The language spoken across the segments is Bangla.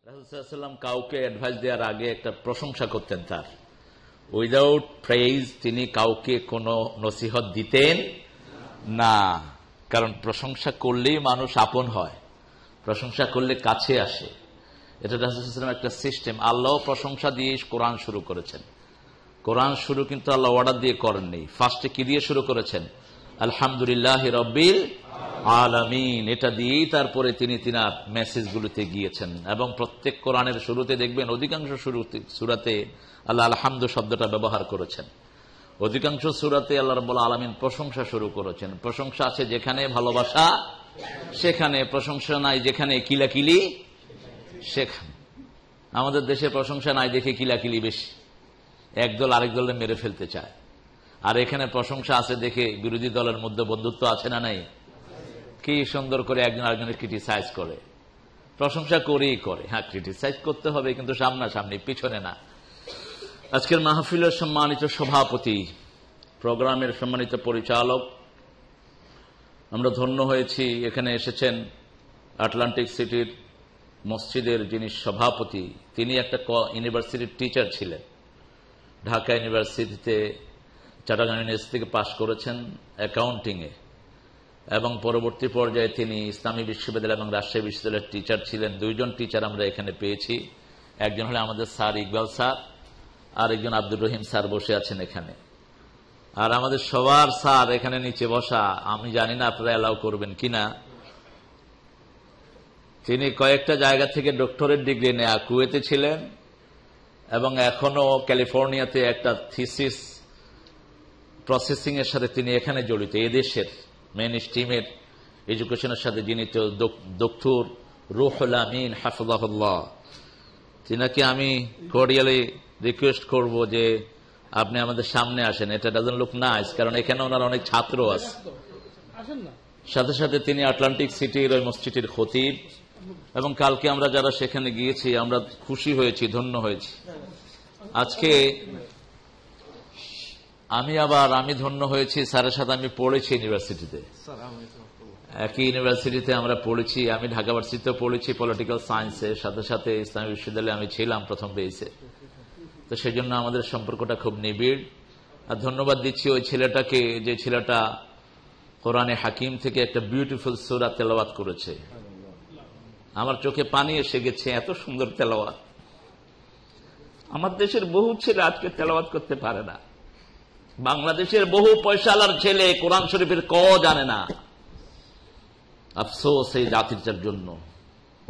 রাসূল সাল্লাল্লাহু আলাইহি ওয়াসাল্লাম কাউকে অ্যাডভাইস দেওয়ার আগে একটা প্রশংসা করতেন তার। উইদাউট প্রেইজ তিনি কাউকে কোনো নসিহত দিতেন না, কারণ প্রশংসা করলেই মানুষ আপন হয়, প্রশংসা করলে কাছে আসে। এটা রাসূল সাল্লাল্লাহু আলাইহি ওয়াসাল্লাম একটা সিস্টেম। আল্লাহ প্রশংসা দিয়ে কোরআন শুরু করেছেন। কোরআন শুরু কিন্তু আল্লাহ অর্ডার দিয়ে করেননি, ফার্স্টে কি দিয়ে শুরু করেছেন? আলহামদুলিল্লাহি রাব্বিল আলামিন, এটা দিয়েই তারপরে তিনি তিনার মেসেজগুলোতে গিয়েছেন। এবং প্রত্যেক কোরআনের শুরুতে দেখবেন অধিকাংশ সূরাতে আল্লাহ আলহামদু শব্দটা ব্যবহার করেছেন। অধিকাংশ সূরাতে আল্লাহ রাব্বুল আলামিন প্রশংসা শুরু করেছেন। প্রশংসা আছে যেখানে ভালোবাসা সেখানে, প্রশংসা নাই যেখানে কিলাকিলি সেখানে। আমাদের দেশে প্রশংসা নাই দেখে কিলাকিলি বেশি, একদল আরেক দলের মেরে ফেলতে চায়। আর এখানে প্রশংসা আছে দেখে বিরোধী দলের মধ্যে বন্ধুত্ব আছে না নাই? কি সুন্দর করে একজন আরেকজনের ক্রিটিসাইজ করে, প্রশংসা করেই করে। হ্যাঁ, ক্রিটিসাইজ করতে হবে কিন্তু সামনাসামনি, পিছনে না। আজকের মাহফিলের সম্মানিত সভাপতি, প্রোগ্রামের সম্মানিত পরিচালক, আমরা ধন্য হয়েছি এখানে এসেছেন আটলান্টিক সিটির মসজিদের যিনি সভাপতি, তিনি একটা ইউনিভার্সিটির টিচার ছিলেন। ঢাকা ইউনিভার্সিটিতে, চট্টগ্রাম ইউনিভার্সিটি থেকে পাশ করেছেন অ্যাকাউন্টিংয়ে, এবং পরবর্তী পর্যায়ে তিনি ইসলামী বিশ্ববিদ্যালয় এবং রাজশাহী বিশ্ববিদ্যালয়ের টিচার ছিলেন। দুইজন টিচার আমরা এখানে পেয়েছি। একজন হলে আমাদের স্যার ইকবাল স্যার, আর একজন আব্দুর রহিম স্যার বসে আছেন এখানে। আর আমাদের সবার স্যার এখানে নিচে বসা, আমি জানি না আপনারা অ্যালাউ করবেন কিনা। তিনি কয়েকটা জায়গা থেকে ডক্টরেট ডিগ্রি নেয়া, কুয়েতে ছিলেন এবং এখনো ক্যালিফোর্নিয়াতে একটা থিসিস প্রসেসিং এর সাথে তিনি এখানে জড়িত। এদেশের মেইন স্ট্রিমের এডুকেশনের সাথে যিনি ডক্টর রুহুল আমিন হাফিজাহুল্লাহ, তিনাকে আমি কর্ডিয়ালি রিকোয়েস্ট করব যে আপনি আমাদের সামনে আসেন। এটা ডাজন্ট লুক নাইস, কারণ এখানে ওনার অনেক ছাত্র আছে। সাথে সাথে তিনি আটলান্টিক সিটির ওই মসজিদের খতিব, এবং কালকে আমরা যারা সেখানে গিয়েছি আমরা খুশি হয়েছি, ধন্য হয়েছি। আজকে আমি ধন্য হয়েছি, স্যারের সাথে আমি পড়েছি ইউনিভার্সিটিতে, একই ইউনিভার্সিটিতে আমরা পড়েছি। আমি ঢাকা ভার্সিটিতেও পড়েছি পলিটিক্যাল সায়েন্সের সাথে সাথে ইসলামী বিশ্ববিদ্যালয়ে আমি ছিলাম প্রথম বেসে। তো সেই জন্য আমাদের সম্পর্কটা খুব নিবিড়। আর ধন্যবাদ দিচ্ছি ওই ছেলেটাকে, যে ছেলেটা কোরআনে হাকিম থেকে একটা বিউটিফুল সূরা তেলাওয়াত করেছে। আমার চোখে পানি এসে গেছে, এত সুন্দর তেলাওয়াত। আমার দেশের বহু ছেলে আজকে তেলাওয়াত করতে পারে না। বাংলাদেশের বহু পয়সালার ছেলে কোরআন শরীফের ক জানে না। আফসোস এই জাতির জন্য।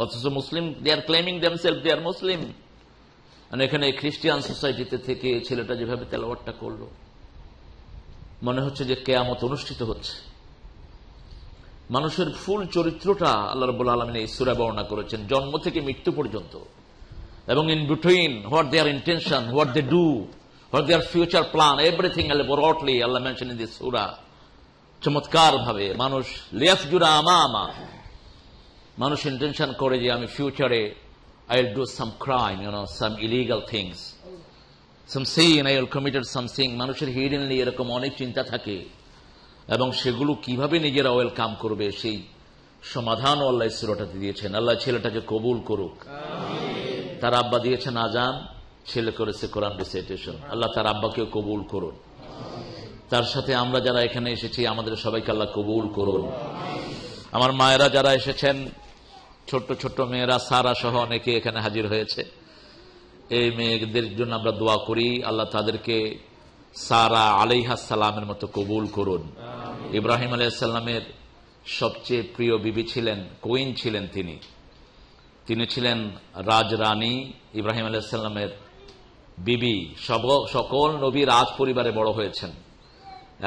অথচ মুসলিম, দে আর ক্লেমিং দেমসেলফ দে আর মুসলিম। এখানে খ্রিস্টিয়ান সোসাইটিতে থেকে ছেলেটা যেভাবে তেলাওয়াতটা করলো, মনে হচ্ছে যে কিয়ামত অনুষ্ঠিত হচ্ছে। মানুষের ফুল চরিত্রটা আল্লাহ রাব্বুল আলামিন এই সূরায় বর্ণনা করেছেন, জন্ম থেকে মৃত্যু পর্যন্ত, এবং in between what their intention, what they do, what their future plan, everything broadly Allah mention in this সূরা। চমৎকার ভাবে মানুষ লিয়াফজুরা আমামা, মানুষ ইন্টেনশন করে যে আমি ফিউচারে I will do some crime, some illegal things, some sin, I will committed something. মানুষের হিডেনলি এরকম অনেক চিন্তা থাকে, এবং সেগুলো কিভাবে নিজেরা ওয়েলকাম করবে সেই সমাধানও আল্লাহ সূরাটাতে দিয়েছেন। আল্লাহ ছেলেটাকে কবুল করুক। তার আব্বা দিয়েছেন আজান, ছেলে করেছে কোরআন রিসাইটেশন। আল্লাহ তার আব্বাকেও কবুল করুন। তার সাথে আমরা যারা এখানে এসেছি আমাদের সবাইকে আল্লাহ কবুল করুন। আমার মায়েরা যারা এসেছেন, ছোট্ট ছোট্ট মেয়েরা, সারা সহ অনেকে এখানে হাজির হয়েছে, এই মেয়েদের জন্য আমরা দোয়া করি, আল্লাহ তাদেরকে সারা আলাইহিস সালামের মতো কবুল করুন। ইব্রাহিম আলাইহিস সালামের সবচেয়ে প্রিয় বিবি ছিলেন, কুইন ছিলেন তিনি ছিলেন রাজরানী। ইব্রাহিম আলাইহিস সালামের বিবি সকল নবী রাজ পরিবারে বড় হয়েছেন,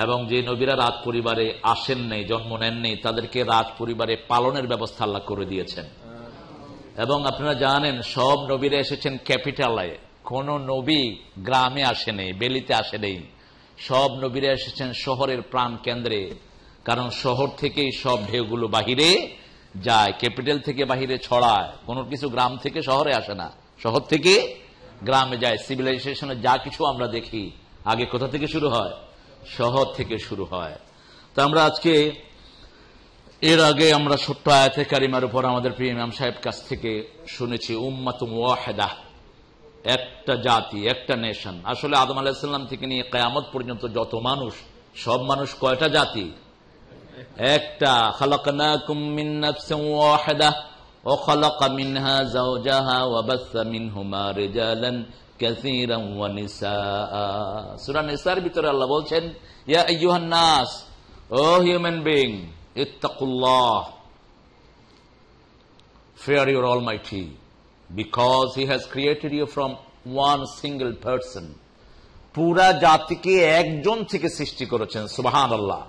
এবং যে নবীরা রাজ পরিবারে আসেন নাই, জন্ম নেননি, তাদেরকে রাজ পরিবারে পালনের ব্যবস্থা আল্লাহ করে দিয়েছেন। এবং আপনারা জানেন সব নবীরা এসেছেন ক্যাপিটালে, কোন নবী গ্রামে আসেনি, বেলিতে আসেনি। সব নবীরা এসেছেন শহরের প্রাণ কেন্দ্রে, কারণ শহর থেকেই সব ঢেউগুলো বাহিরে যায়, ক্যাপিটাল থেকে বাহিরে ছড়ায়। কোন কিছু গ্রাম থেকে শহরে আসে না, শহর থেকে গ্রামে যায়। সিভিলাইজেশনে যা কিছু আমরা দেখি আগে কোথা থেকে শুরু হয়? শহর থেকে শুরু হয়। তো আমরা আজকে এর আগে আমরা ছোট্ট আয়াতে কারিমার উপর আমাদের প্রিয় ইমাম সাহেব কাছ থেকে শুনেছি উম্মাতুম ওয়াহিদা, একটা জাতি, একটা নেশন। আসলে আদম আলাইহিস সালাম থেকে নিয়ে কিয়ামত পর্যন্ত যত মানুষ, সব মানুষ কয়টা জাতি? একটা। খালাকনাকুম মিন নাফসিন ওয়াহিদা ওয়া খালাকা মিনহা যাওজাহা ওয়া বাসসা মিনহুমা রিজালান কাসীরান ওয়া নিসাআ। সূরা নিসার ভিতরে আল্লাহ বলছেন, ইয়া আইয়ুহান নাস, ও হিউম্যান বিং, ইত্তাকুল্লাহ, fear your Almighty, because He has created you from one single person. পুরা জাতিকে একজন থেকে সৃষ্টি করেছেন। সুবহানাল্লাহ।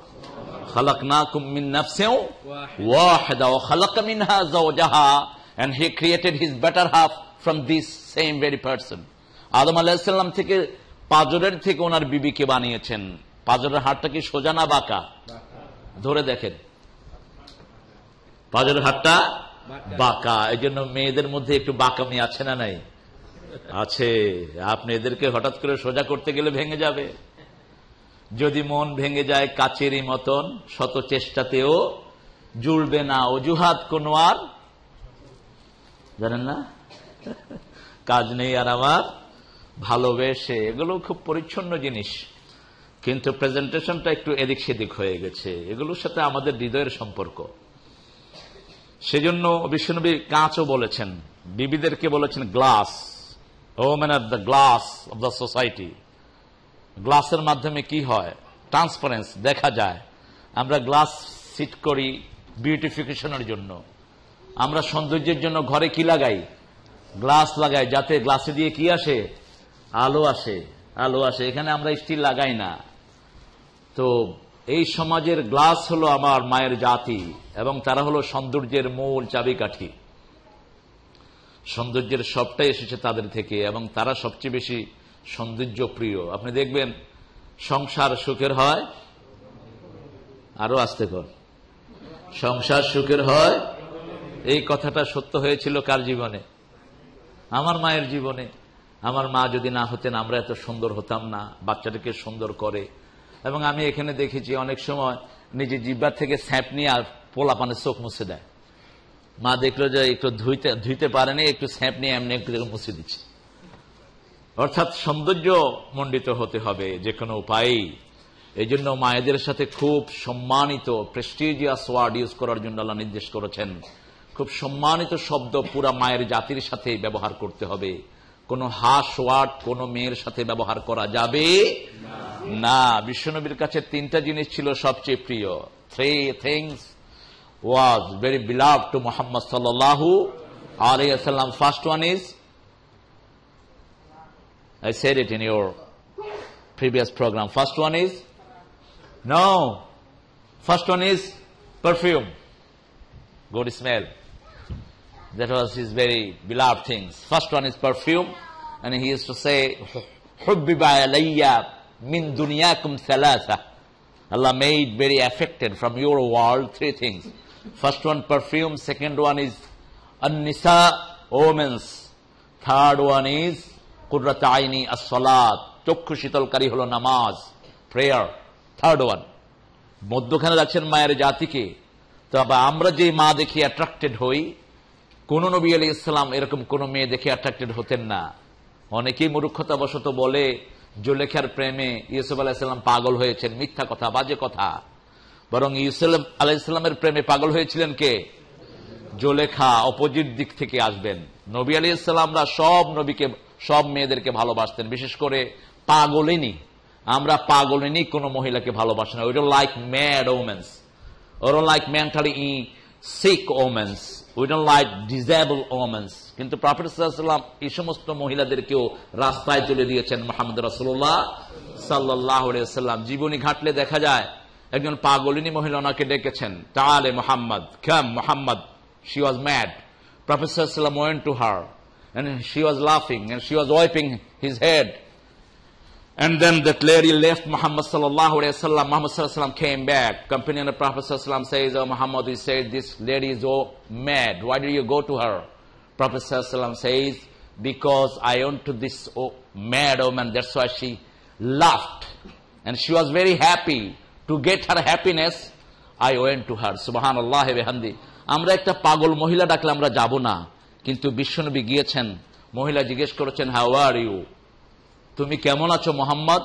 খালাকনাকুম মিন নাফসিন ওয়াহিদা ওয়া খালাকা মিনহা যাওজাহা, and He created His better half from this same very person. আদম আলাইহিস সালাম থেকে পাজরের থেকে ওনার বিবিকে বানিয়েছেন। পাজরের হাড়টা কি সোজা না বাঁকা? ধরে দেখেন, পাজরের হাড়টা বাঁকা। এই জন্য মেয়েদের মধ্যে একটু বাঁকামি আছে না নাই? আছে। আপনি এদেরকে হঠাৎ করে সোজা করতে গেলে ভেঙে যাবে। যদি মন ভেঙে যায় কাচেরই মতন, শত চেষ্টাতেও জুড়বে না। অজুহাত কোনো আর জানেন না, কাজ নেই আর আমার ভালোবেসে। এগুলো খুব পরিচ্ছন্ন জিনিস, কিন্তু প্রেজেন্টেশনটা একটু এদিক সেদিক হয়ে গেছে। এগুলোর সাথে আমাদের হৃদয়ের সম্পর্ক। সেজন্য বিশ্বনবী কাঁচও বলেছেন, বিবিদেরকে বলেছেন glass, women are the glass of the society. গ্লাসের মাধ্যমে কি হয়? ট্রান্সপারেন্স, দেখা যায়। আমরা গ্লাস সিট করি বিউটিফিকেশনের জন্য। আমরা সৌন্দর্যের জন্য ঘরে কি লাগাই? গ্লাস লাগাই, যাতে গ্লাসে দিয়ে কি আসে? আলো আসে, আলো আসে। এখানে আমরা স্টিল লাগাই না। তো এই সমাজের গ্লাস হলো আমার মায়ের জাতি, এবং তারা হলো সৌন্দর্যের মূল চাবিকাঠি। সৌন্দর্যের সবটাই এসেছে তাদের থেকে, এবং তারা সবচেয়ে বেশি সৌন্দর্য প্রিয়। আপনি দেখবেন সংসার সুখের হয়, আরো আস্তে কর, সংসার সুখের হয়। এই কথাটা সত্য হয়েছিল কার জীবনে? আমার মায়ের জীবনে। আমার মা যদি না হতেন আমরা এত সুন্দর হতাম না। বাচ্চাটাকে সুন্দর করে। এবং আমি এখানে দেখেছি অনেক সময় নিজে জিব্বার থেকে স্যাপ নিয়ে আর পোলা পানের চোখ মুছে দেয়। মা দেখলো যে একটু ধুইতে পারেনি, একটু স্যাপ নিয়ে এমনি একটু মুছে দিচ্ছে। অর্থাৎ সৌন্দর্য মণ্ডিত হতে হবে যে কোনো উপায়ে। এই জন্য মায়েদের সাথে খুব সম্মানিত, প্রেস্টিজিয়াস ওয়ার্ড ইউজ করার জন্য আল্লাহ নির্দেশ করেছেন। খুব সম্মানিত শব্দ পুরা মায়ের জাতির সাথে ব্যবহার করতে হবে। কোন হাস ওয়ার্ড কোন মেয়ের সাথে ব্যবহার করা যাবে না। বিশ্বনবীর কাছে তিনটা জিনিস ছিল সবচেয়ে প্রিয়। Three things was very beloved to Muhammad sallallahu alayhi wa sallam. First one is, I said it in your previous program. First one is, no, first one is perfume, good smell. That was his very beloved things. First one is perfume, and he used to say, "Hubbiba alayya min dunyakum thalatha." Allah made very affected from your world three things. First one perfume, second one is an-nisa, women's. Third one is qurrat aini as-salat, চক্ষু শীতলকারী হলো নামাজ, prayer. Third one. মধ্যখানে রাখছেন মায়ের জাতিকে। তবে আমরা যে মা দেখি অ্যাট্রাক্টেড হই, কোন নবী আলাইহিস সালাম এরকম কোন মেয়ে দেখে অ্যাট্রাক্টেড হতেন না। অনেকেই মূর্খতাবশত বলে জুলেখার প্রেমে ইউসুফ আলাইহিস সালাম পাগল হয়েছেন। মিথ্যা কথা, বাজে কথা। বরং ইউসুফ আলাইহিস সালামের প্রেমে পাগল হয়েছিলেন কে? জুলেখা। অপোজিট দিক থেকে আসবেন। নবী আলাইহিস সালামরা সব নবীকে, সব মেয়েদেরকে ভালোবাসতেন, বিশেষ করে পাগলিনী। আমরা পাগলিনী কোন মহিলাকে ভালোবাসি না। We don't like mad women. We don't like mentally sick women. We don't like disabled women. কিন্তু প্রফেট সাল্লাল্লাহু আলাইহি ওয়াসাল্লাম এই সমস্ত মহিলাদেরকেও রাস্তায় তুলে দিয়েছেন। মুহাম্মদ রাসূলুল্লাহ সাল্লাল্লাহু আলাইহি ওয়াসাল্লাম জীবনী ঘাটলে দেখা যায় একজন পাগলিনী মহিলা ওনাকে ডেকেছেন, তাআলে মুহাম্মদ, কাম Muhammad. She was mad. Prophet sallallahu alaihi wasallam went to her and she was laughing and she was wiping his head. And then that lady left Muhammad sallallahu alaihi wasallam. Muhammad sallallahu alaihi wasallam came back. Companion of Prophet sallallahu alaihi wasallam says, "Oh Muhammad," he said, "this lady is so mad. Why did you go to her?" Prophet sallallahu alaihi wasallam says, "Because I went to this mad woman. That's why she laughed, and she was very happy. To get her happiness, I went to her, সুবহানাল্লাহ ওয়া বিহামদি। আমরা একটা পাগল মহিলা ডাকলে আমরা যাব না, কিন্তু বিশ্বনবী গিয়েছেন। মহিলা জিজ্ঞেস করেছেন, হাউ আর ইউ, তুমি কেমন আছো মোহাম্মদ?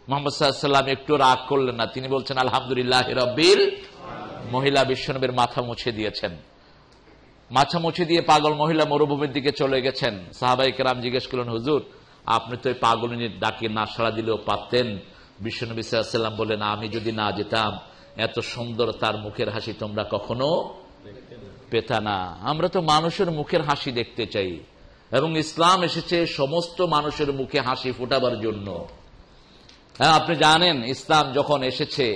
মোহাম্মদ সাল্লাল্লাহু আলাইহি ওয়াসাল্লাম একটু রাগ করলেন না, তিনি বলছেন আলহামদুলিল্লাহি রাব্বিল। মহিলা বিশ্বনবীর মাথা মুছে দিয়েছেন। মাথা মুছে দিয়ে পাগল মহিলা মরুভূমির দিকে চলে গেছেন। সাহাবায়ে কেরাম জিজ্ঞেস করলেন, হুজুর আপনি তো এই পাগলিনীর ডাকে না সাড়া দিলেও পারতেন। বিশ্বনবী সাল্লাল্লাহু আলাইহি ওয়াসাল্লাম বলেন, আমি যদি না যেতাম এত সুন্দর তার মুখের হাসি তোমরা কখনো পেতা না। আমরা তো মানুষের মুখের হাসি দেখতে চাই, এবং ইসলাম এসেছে সমস্ত মানুষের মুখে হাসি ফোটাবার জন্য। হ্যাঁ, আপনি জানেন ইসলাম যখন এসেছে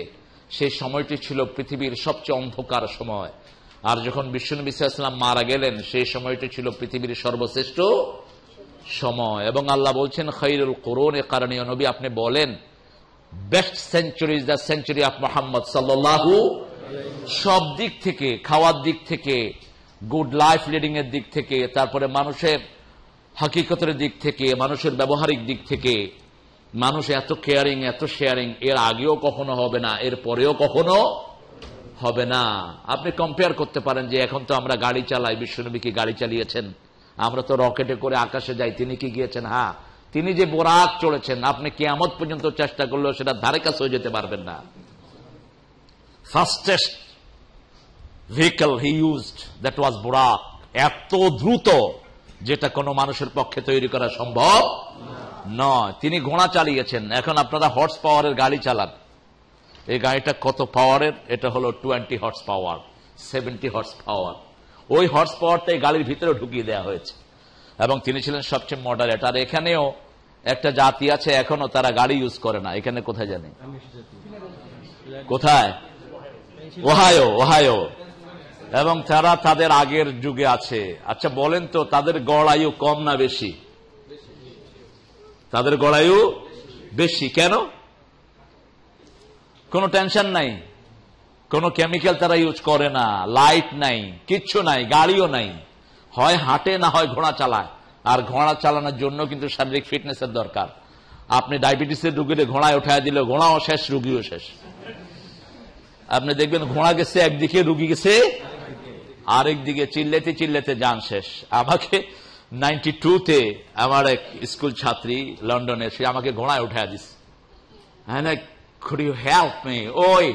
সেই সময়টি ছিল পৃথিবীর সবচেয়ে অন্ধকার সময়, আর যখন বিশ্বনবী সাল্লাল্লাহু আলাইহি ওয়াসাল্লাম মারা গেলেন সেই সময়টি ছিল পৃথিবীর সর্বশ্রেষ্ঠ সময়। এবং আল্লাহ বলছেন খায়রুল কুরুনে কারণী, নবী আপনি বলেন best century is the century of Muhammad সাল্লাল্লাহু। সব দিক থেকে, খাওয়ার দিক থেকে, গুড লাইফ লিডিং এর দিক থেকে, তারপরে মানুষের হাকিকতের দিক থেকে, মানুষের ব্যবহারিক দিক থেকে, মানুষ এত কেয়ারিং, এত শেয়ারিং এর আগেও কখনো হবে না, এর পরেও কখনো হবে না। আপনি কম্পেয়ার করতে পারেন যে এখন তো আমরা গাড়ি চালাই, বিশ্বনবী কি গাড়ি চালিয়েছেন? আমরা তো রকেটে করে আকাশে যাই, তিনি কি গিয়েছেন? হ্যাঁ, তিনি যে বোরাক চড়েছেন, আপনি কিয়ামত পর্যন্ত চেষ্টা করলেও সেটা ধারে কাছে হয়ে যেতে পারবেন না। Fastest vehicle he used, that was Buraq. এত দ্রুত যেটা কোনো মানুষের পক্ষে তৈরি করা সম্ভব নয়। তিনি ঘোড়া চালিয়েছেন। এখন আপনারা হর্স পাওয়ারের গাড়ি চালান, এই গাড়িটা কত পাওয়ারের? এটা হলো 20 হর্স পাওয়ার, 70 হর্স পাওয়ার। ওই হর্স পাওয়ারটা এই গাড়ির ভিতরে ঢুকিয়ে দেওয়া হয়েছে, এবং তিনি ছিলেন সবচেয়ে মডারেট। আর এখানেও একটা জাতি আছে এখনো তারা গাড়ি ইউজ করে না। এখানে কোথায় জানি, কোথায়? ওহায়ো। এবং তারা তাদের আগের যুগে আছে। আচ্ছা বলেন তো, তাদের গড় আয়ু কম না বেশি? তাদের গড় আয়ু বেশি। কেন? কোনো টেনশন নাই, কোনো কেমিক্যাল তারা ইউজ করে না, লাইট নাই, কিচ্ছু নাই, গাড়িও নাই। হয় হাঁটে না হয় ঘোড়া চালায়। আর ঘোড়া চালানোর জন্য কিন্তু শারীরিক ফিটনেসের দরকার। আপনি ডায়াবেটিসের রুগীরে ঘোড়ায় উঠায় দিলে ঘোড়াও শেষ, রুগীও শেষ। আপনি দেখবেন ঘোড়া গেছে একদিকে, রুগী গেছে আরেক দিকে, চিল্লাতে চিল্লাতে যান শেষ। আমাকে 92-তে আমার এক স্কুল ছাত্রী লন্ডনে, সে আমাকে ঘোড়ায় উঠায় দিস। হ্যাঁ, could you help me? ওই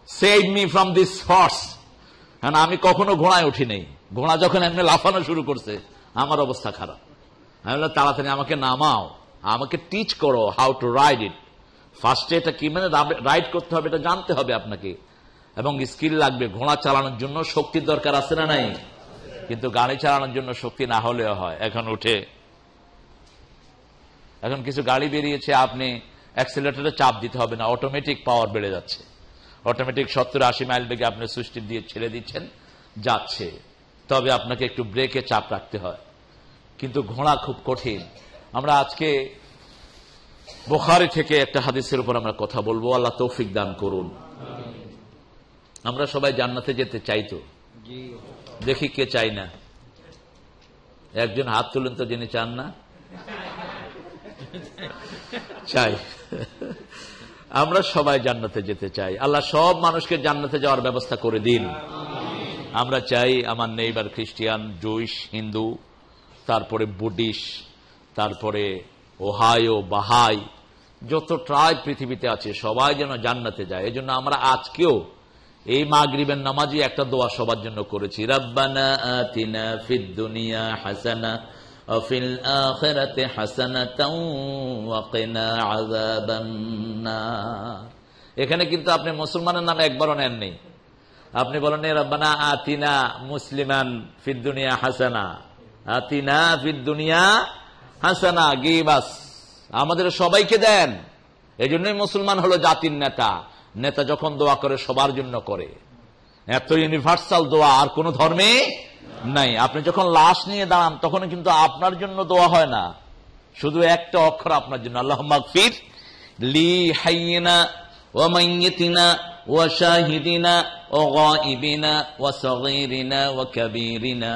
save me from this horse. হ্যাঁ, আমি কখনো ঘোড়ায় উঠি নেই। ঘোড়া যখন এমনি লাফানো শুরু করছে আমার অবস্থা খারাপ। আমি বললাম তাড়াতাড়ি আমাকে নামাও, আমাকে টিচ করো হাউ টু রাইড ইট। ফার্স্টে এটা কি মানে রাইড করতে হবে এটা জানতে হবে আপনাকে, এবং স্কিল লাগবে। ঘোড়া চালানোর জন্য শক্তির দরকার আছে না নাই? কিন্তু গাড়ি চালানোর জন্য শক্তি না হলেও হয়। এখন কিছু গাড়ি বেরিয়েছে, আপনি অ্যাক্সিলারেটরে চাপ দিতে হবে না, অটোমেটিক পাওয়ার বেড়ে যাচ্ছে। অটোমেটিক 70-80 মাইল বেগে আপনি সুইচটি দিয়ে ছেড়ে দিচ্ছেন, যাচ্ছে। তবে আপনাকে একটু ব্রেকে চাপ রাখতে হয়, কিন্তু ঘোড়া খুব কঠিন। আমরা আজকে বুখারী থেকে একটা হাদিসের উপর আমরা কথা বলবো, আল্লাহ তৌফিক দান করুন। আমরা সবাই জান্নাতে যেতে চাই তো, দেখি কে চাই না। একজন হাত তুলেন তো যিনি চান না। চাই, আমরা সবাই জান্নাতে যেতে চাই। আল্লাহ সব মানুষকে জান্নাতে যাওয়ার ব্যবস্থা করে দিন। আমরা চাই আমার নেইবার খ্রিস্টান, জুইশ, হিন্দু, তারপরে বুদ্ধিস্ট, তারপরে ওহায়ো, বাহাই, যত ট্রাইব পৃথিবীতে আছে সবাই যেন জান্নাতে যায়। এই জন্য আমরা আজকেও এই মাগরিবের নামাজে একটা দোয়া সবার জন্য করেছি, রব্বানা আতিনা ফিদ দুনিয়া হাসানা ওয়া ফিল আখিরাতি হাসানাতাও ওয়া কিনা আযাবান নার। এখানে কিন্তু আপনি মুসলমানের নাম একবারও নেননি। আপনি বলেন রব্বানা আতিনা মুসলিমান ফিদ দুনিয়া হাসানা, আতিনা ফিদ দুনিয়া হাসানা, গিবাস আমাদের সবাইকে দেন। এই জন্যই মুসলমান হলো জাতির নেতা। নেতা যখন দোয়া করে সবার জন্য করে, এত ইউনিভার্সাল দোয়া আর কোন ধর্মে নাই। আপনি যখন লাশ নিয়ে দাঁড়ান তখন কিন্তু আপনার জন্য দোয়া হয় না, শুধু একটা অক্ষর আপনার জন্য, আল্লাহুম্মা গফির লি হাইয়িনা ওয়া মাইয়িতিনা ওয়া শাহিদিনা ওয়া গায়িবিনা ওয়া সাগীরিনা ওয়া কাবীরিনা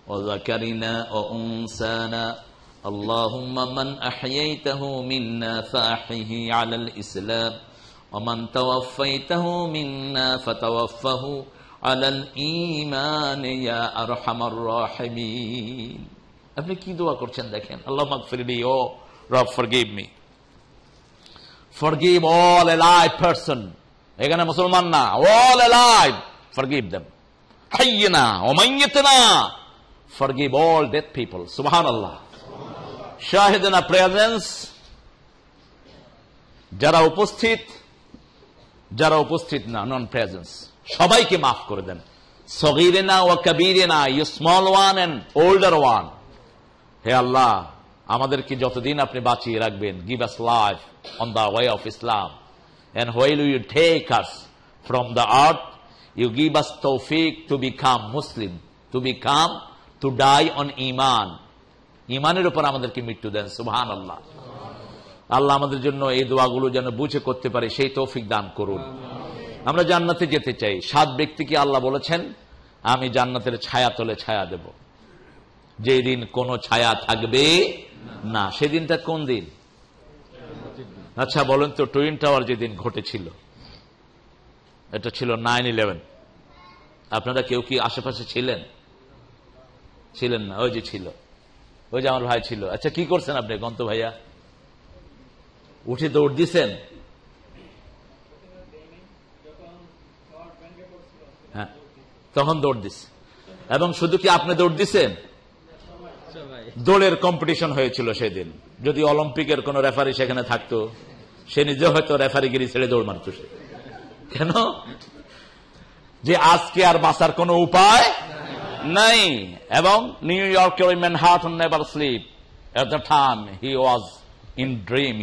ওয়া যাকারিনা ওয়া উনসানা اللهم من أحييته منا فأحيه على الإسلام ওমান তাওয়াফাইতাহু মিন্না ফাতাওয়াফাহু আলাল ঈমান ইয়া আরহামার রাহিমিন। আপনি কি দোয়া করছেন দেখেন, আল্লাহুম্মা গফিরলি, ও রব forgive me, forgive all alive person, এখানে মুসলমান না, অল এলাইভ, ফরগিভ দেম, হাইয়িনা ওয়া মাইয়িতনা, ফরগিভ অল ডেড পিপল। সুবহানাল্লাহ। শাহিদানা প্রেজেন্স, যারা উপস্থিত না, নন প্রেজেন্স, সবাইকে মাফ করে দেন। সগীরিনা ওয়া কাবীরিনা, you small one and older one. হে আল্লাহ, আমাদেরকে যতদিন আপনি বাঁচিয়ে রাখবেন, give us life on the way of Islam, and while you take us from the earth, you give us তৌফিক to become Muslim, to die on ঈমান। ঈমানের উপর আমাদেরকে মৃত্যু দেন। সুবহানাল্লাহ। আল্লাহ আমাদের জন্য এই দোয়াগুলো যেন বুঝে করতে পারে সেই তৌফিক দান করুন। আমরা জান্নাতে যেতে চাই। 7 ব্যক্তিকে আল্লাহ বলেছেন, আমি জান্নাতের ছায়া তলে ছায়া দেব, যেদিন কোনো ছায়া থাকবে না। সেদিনটা কোন দিন? আচ্ছা বলেন তো, টুইন টাওয়ার যেদিন ঘটেছিল, এটা ছিল 9/11। আপনারা কেউ কি আশেপাশে ছিলেন? ছিলেন না? ওই যে ছিল, ওই যে আমার ভাই ছিল। আচ্ছা কি করছেন আপনি গন্ত ভাইয়া? উঠে দৌড় দিছেন? হ্যাঁ, তখন দৌড় দিছে। এবং শুধু কি আপনি দৌড় দিছেন? দৌড়ের কম্পিটিশন হয়েছিল সেদিন। যদি অলিম্পিকের কোন রেফারি সেখানে থাকতো, সে নিজে হয়তো রেফারিগিরি ছেড়ে দৌড় মারত। কেন? যে আজকে আর বাঁচার কোন উপায় নাই। এবং নিউ ইয়র্কের Manhattan never sleep at the time he was in dream,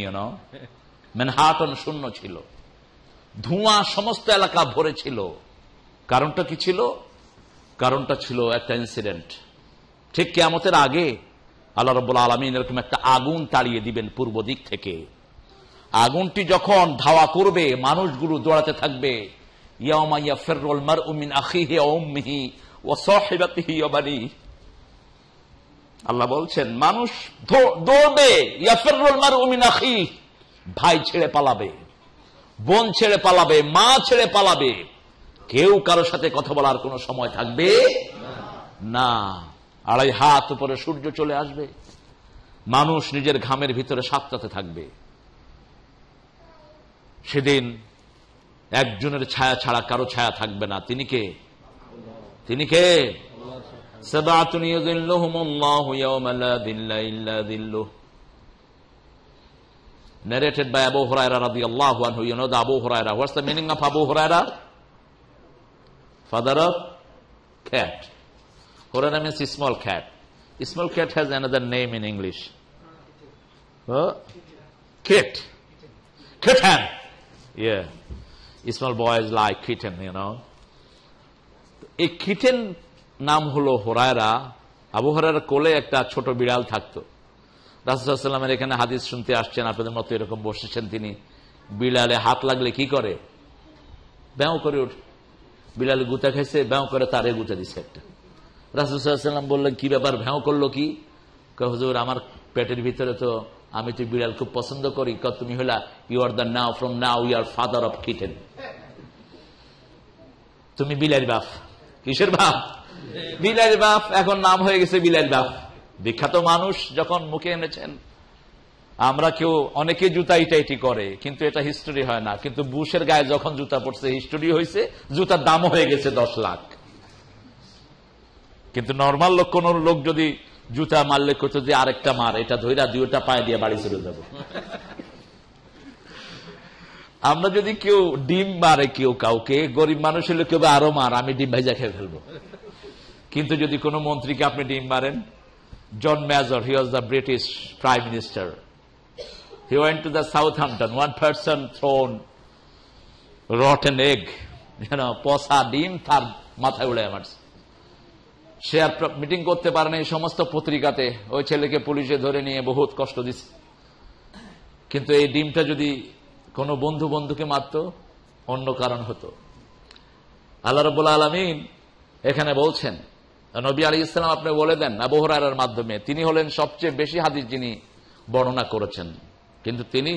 Manhattan শূন্য ছিল, ধোঁয়া সমস্ত এলাকা ভরে ছিল। কারণটা কি ছিল? কারণটা ছিল একটা ইনসিডেন্ট। ঠিক কিয়ামতের আগে আল্লাহ রাব্বুল আলামিন এরকম একটা আগুন তাড়িয়ে দিবেন পূর্ব দিক থেকে। আগুনটি যখন ধাওয়া করবে, মানুষগুলো দৌড়াতে থাকবে। ইয়াউমা ইয়াফিরুল মারউ মিন আখিহি ওয়া উম্মিহি ওয়া সাহিবাতিহি ওয়া বানিহি। আল্লাহ বলছেন মানুষ দৌড়বে, ইয়াফিরুল মারউ মিন আখিহি, ভাই ছেড়ে পালাবে, বোন ছেড়ে পালাবে, মা ছেড়ে পালাবে। কেউ কারোর সাথে কথা বলার কোনো সময় থাকবে না। 2.5 হাত উপরে সূর্য চলে আসবে, মানুষ নিজের ঘামের ভিতরে সাঁতরাতে থাকবে। সেদিন একজনের ছায়া ছাড়া কারো ছায়া থাকবে না। তিনি কে? তিনি কে? সাবাতুন ইয়াযিল্লুহুমুল্লাহু ইয়াওমা লা যিল্লা ইল্লা যিল্লুহু। Narrated by Abu Hurairah radiyallahu anhu. You know the Abu Hurairah. What's the meaning of Abu Hurairah? Father of cat. Hurairah means small cat. Small cat has another name in English. Kit. Kitten. Yeah. Small boys like kitten, এই কিটেন নাম হলো হুরায়রা। আবু হুরায়রার কোলে একটা ছোট বিড়াল থাকতো। রাসূলুল্লাহ সাল্লাল্লাহু আলাইহি ওয়াসাল্লামের এখানে হাদিস শুনতে আসছেন, আপনাদের মতো এরকম বসেছেন তিনি। বিড়ালে হাত লাগলে কি করে? ব্যাও করে ওঠে। বিড়ালে গুতা খাইছে, ব্যাও করে তারে গুতা দিছে একটা। রাসূলুল্লাহ সাল্লাল্লাহু আলাইহি ওয়াসাল্লাম বললেন, কি ব্যাপার, ভ্যাও করলো কি? হুজুর, আমার পেটের ভিতরে তো আমি তো বিড়াল খুব পছন্দ করি। তুমি হলা, you are the now, from now you are father of kitten. তুমি বিলাইর বাপ। কিসের বাপ? বিলাইর বাপ। এখন নাম হয়ে গেছে বিলাইর বাপ। বিখ্যাত মানুষ যখন মুখে এনেছেন। আমরা কেউ অনেকে জুতা ইটাইটি করে, কিন্তু এটা হিস্টোরি হয় না। কিন্তু বুশের গায়ে যখন জুতা পড়ছে হিস্টোরি হয়েছে, জুতার দাম হয়ে গেছে 10 লাখ। কিন্তু নর্মাল লোক, কোন লোক যদি জুতা মারলে কত যে আরেকটা মার, এটা ধইরা 2টা পায়ে দিয়ে বাড়ি চলে যাব। আমরা যদি কেউ ডিম মারে, কেউ কাউকে, গরিব মানুষ হলে কেউ আরো মার, আমি ডিম ভাইজা খেয়ে ফেলবো। কিন্তু যদি কোন মন্ত্রীকে আপনি ডিম মারেন, জন major, he was the British Prime Minister. He went to the Southampton. One person thrown rotten egg, পচা ডিম তার মাথায় উড়ে মারছে। সে আর মিটিং করতে পারে না। এই সমস্ত পত্রিকাতে ওই ছেলেকে পুলিশে ধরে নিয়ে বহুত কষ্ট দিচ্ছে। কিন্তু এই ডিমটা যদি কোন বন্ধুকে মারত, অন্য কারণ হতো। আল্লাহ রাব্বুল আলামিন এখানে বলছেন, নবী আলাইহিস সালাম আপনি বলে দেন আবু হুরায়রার মাধ্যমে, তিনি হলেন সবচেয়ে বেশি হাদিস যিনি বর্ণনা করেছেন, কিন্তু তিনি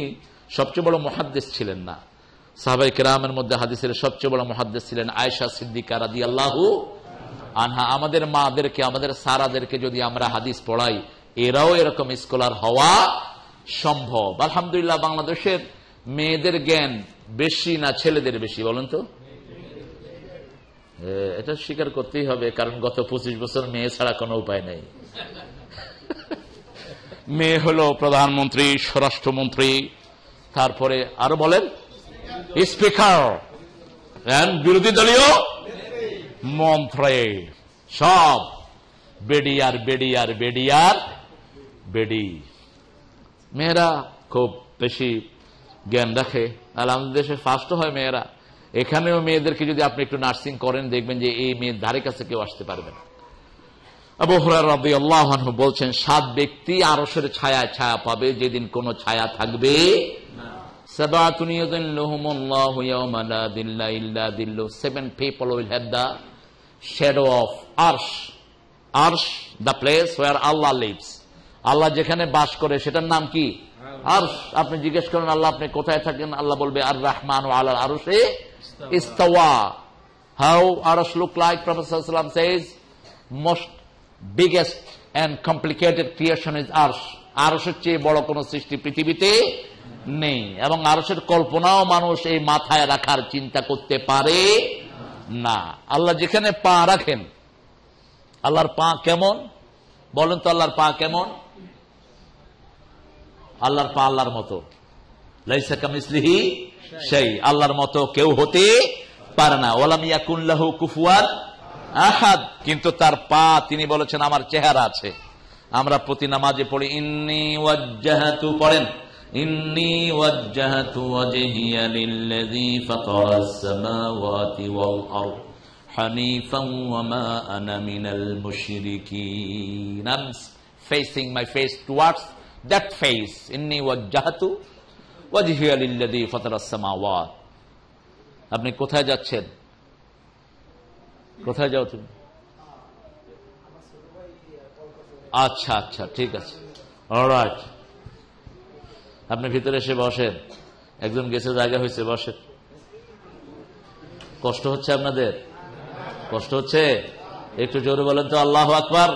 সবচেয়ে বড় মুহাদ্দিস ছিলেন না। সাহাবায়ে কেরামের মধ্যে হাদিসের সবচেয়ে বড় মুহাদ্দিস ছিলেন আয়েশা সিদ্দিকা রাদিয়াল্লাহু আনহা। আমাদের মাদেরকে, আমাদের সারাদেরকে যদি আমরা হাদিস পড়াই, এরাও এরকম স্কলার হওয়া সম্ভব। আলহামদুলিল্লাহ, বাংলাদেশের মেয়েদের জ্ঞান বেশি না ছেলেদের বেশি বলেন তো? এটা স্বীকার করতেই হবে, কারণ গত 25 বছর মেয়ে ছাড়া কোনো উপায় নেই। মেয়ে হলো প্রধানমন্ত্রী, স্বরাষ্ট্রমন্ত্রী, তারপরে আরো বলেন স্পিকার, বিরোধী দলীয় মন্ত্রী, সব বেডি আর বেডি আর বেডি আর বেডি। মেয়েরা খুব বেশি জ্ঞান রাখে, আর আমাদের দেশে ফার্স্ট হয় মেয়েরা। এখানেও মেয়েদেরকে যদি আপনি একটু নার্সিং করেন, দেখবেন যে এই মেয়ের ধারে কাছে কেউ আসতে পারবে না। আবু হুরায়রা রাদিয়াল্লাহু আনহু বলছেন, 7 ব্যক্তি আরশের ছায়া ছায়া পাবে যেদিন কোন ছায়া থাকবে না। 7 people will have the shadow of arsh. Arsh, the place where Allah lives. আল্লাহ যেখানে বাস করে সেটার নাম কি? আরশ। আপনি জিজ্ঞেস করেন আল্লাহ আপনি কোথায় থাকেন, আল্লাহ বলবে আর রহমান আলাল আরশে ইস্তাওয়া। How arsh look like? Prophet sallallahu alaihi wasallam says most biggest and complicated creation is arsh. আরশের চেয়ে বড় কোন সৃষ্টি পৃথিবীতে নেই, এবং আরশের কল্পনাও মানুষ এই মাথায় রাখার চিন্তা করতে পারে না। আল্লাহ যেখানে পা রাখেন, আল্লাহর পা কেমন বলেন তো? আল্লাহর পা কেমন? আল্লাহর পা আল্লাহর মতো, লাইসা কামিসলিহি শাই, আল্লাহর মতো কেউ হতে পারে না। ওয়ালাম ইয়াকুন লাহু কুফুয়ান আহাদ, কিন্তু তার পা, তিনি বলেছেন আমার চেহারা আছে। আমরা প্রতি নামাজে পড়ি ইন্নী ওয়াজ্জাহাতু, পড়েন ইন্নী ওয়াজ্জাহাতু ওয়াজহিয়া লিল্লাযী ফাতারাস সামাওয়াতি ওয়াল আরদ হানিফান ওয়া মা আনা মিনাল মুশরিকিন। I'm facing my face towards that face. Inni wajjahtu wajhiya lilladhi fatara as-samawat. আপনি কোথায় যাচ্ছেন? কোথায় যাও তুমি? আচ্ছা আচ্ছা, ঠিক আছে, অলরাইট। আপনি ভিতরে এসে বসেন। একজন গেছে, জায়গা হয়েছে, বসেন। কষ্ট হচ্ছে আপনাদের? কষ্ট হচ্ছে? একটু জোরে বলেন তো আল্লাহু আকবার।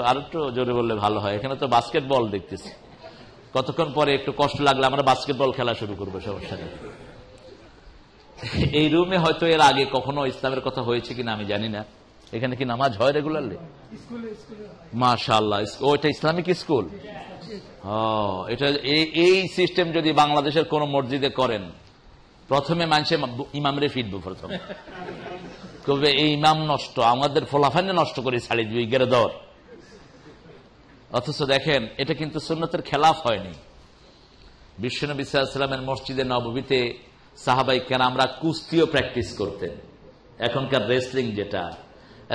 আর একটু জোরে বললে ভালো হয়। এখানে তো বাস্কেটবল দেখতেছি, কতক্ষণ পরে একটু কষ্ট লাগলে আমরা বাস্কেটবল খেলা শুরু করবো, সমস্যা নেই। এই রুমে হয়তো এর আগে কখনো ইসলামের কথা হয়েছে কিনা আমি জানি না। এখানে কি নামাজ হয় রেগুলারলি? মাশাআল্লাহ। ওইটা ইসলামিক স্কুল। এটা এই সিস্টেম যদি বাংলাদেশের কোন মসজিদে করেন, প্রথমে মানুষে ইমামরে ফিরবো, প্রথম কবে এই ইমাম নষ্ট, আমাদের ফলাফানে নষ্ট করে ছাড়ি দিবি গেরে দর। অথচ দেখেন এটা কিন্তু সুন্নতের খেলাফ হয়নি। বিশ্বনবী সাল্লাল্লাহু আলাইহি ওয়াসাল্লামের মসজিদে নববীতে সাহাবায়ে কেরামরা কুস্তিও প্র্যাকটিস করতেন, এখনকার রেসলিং যেটা,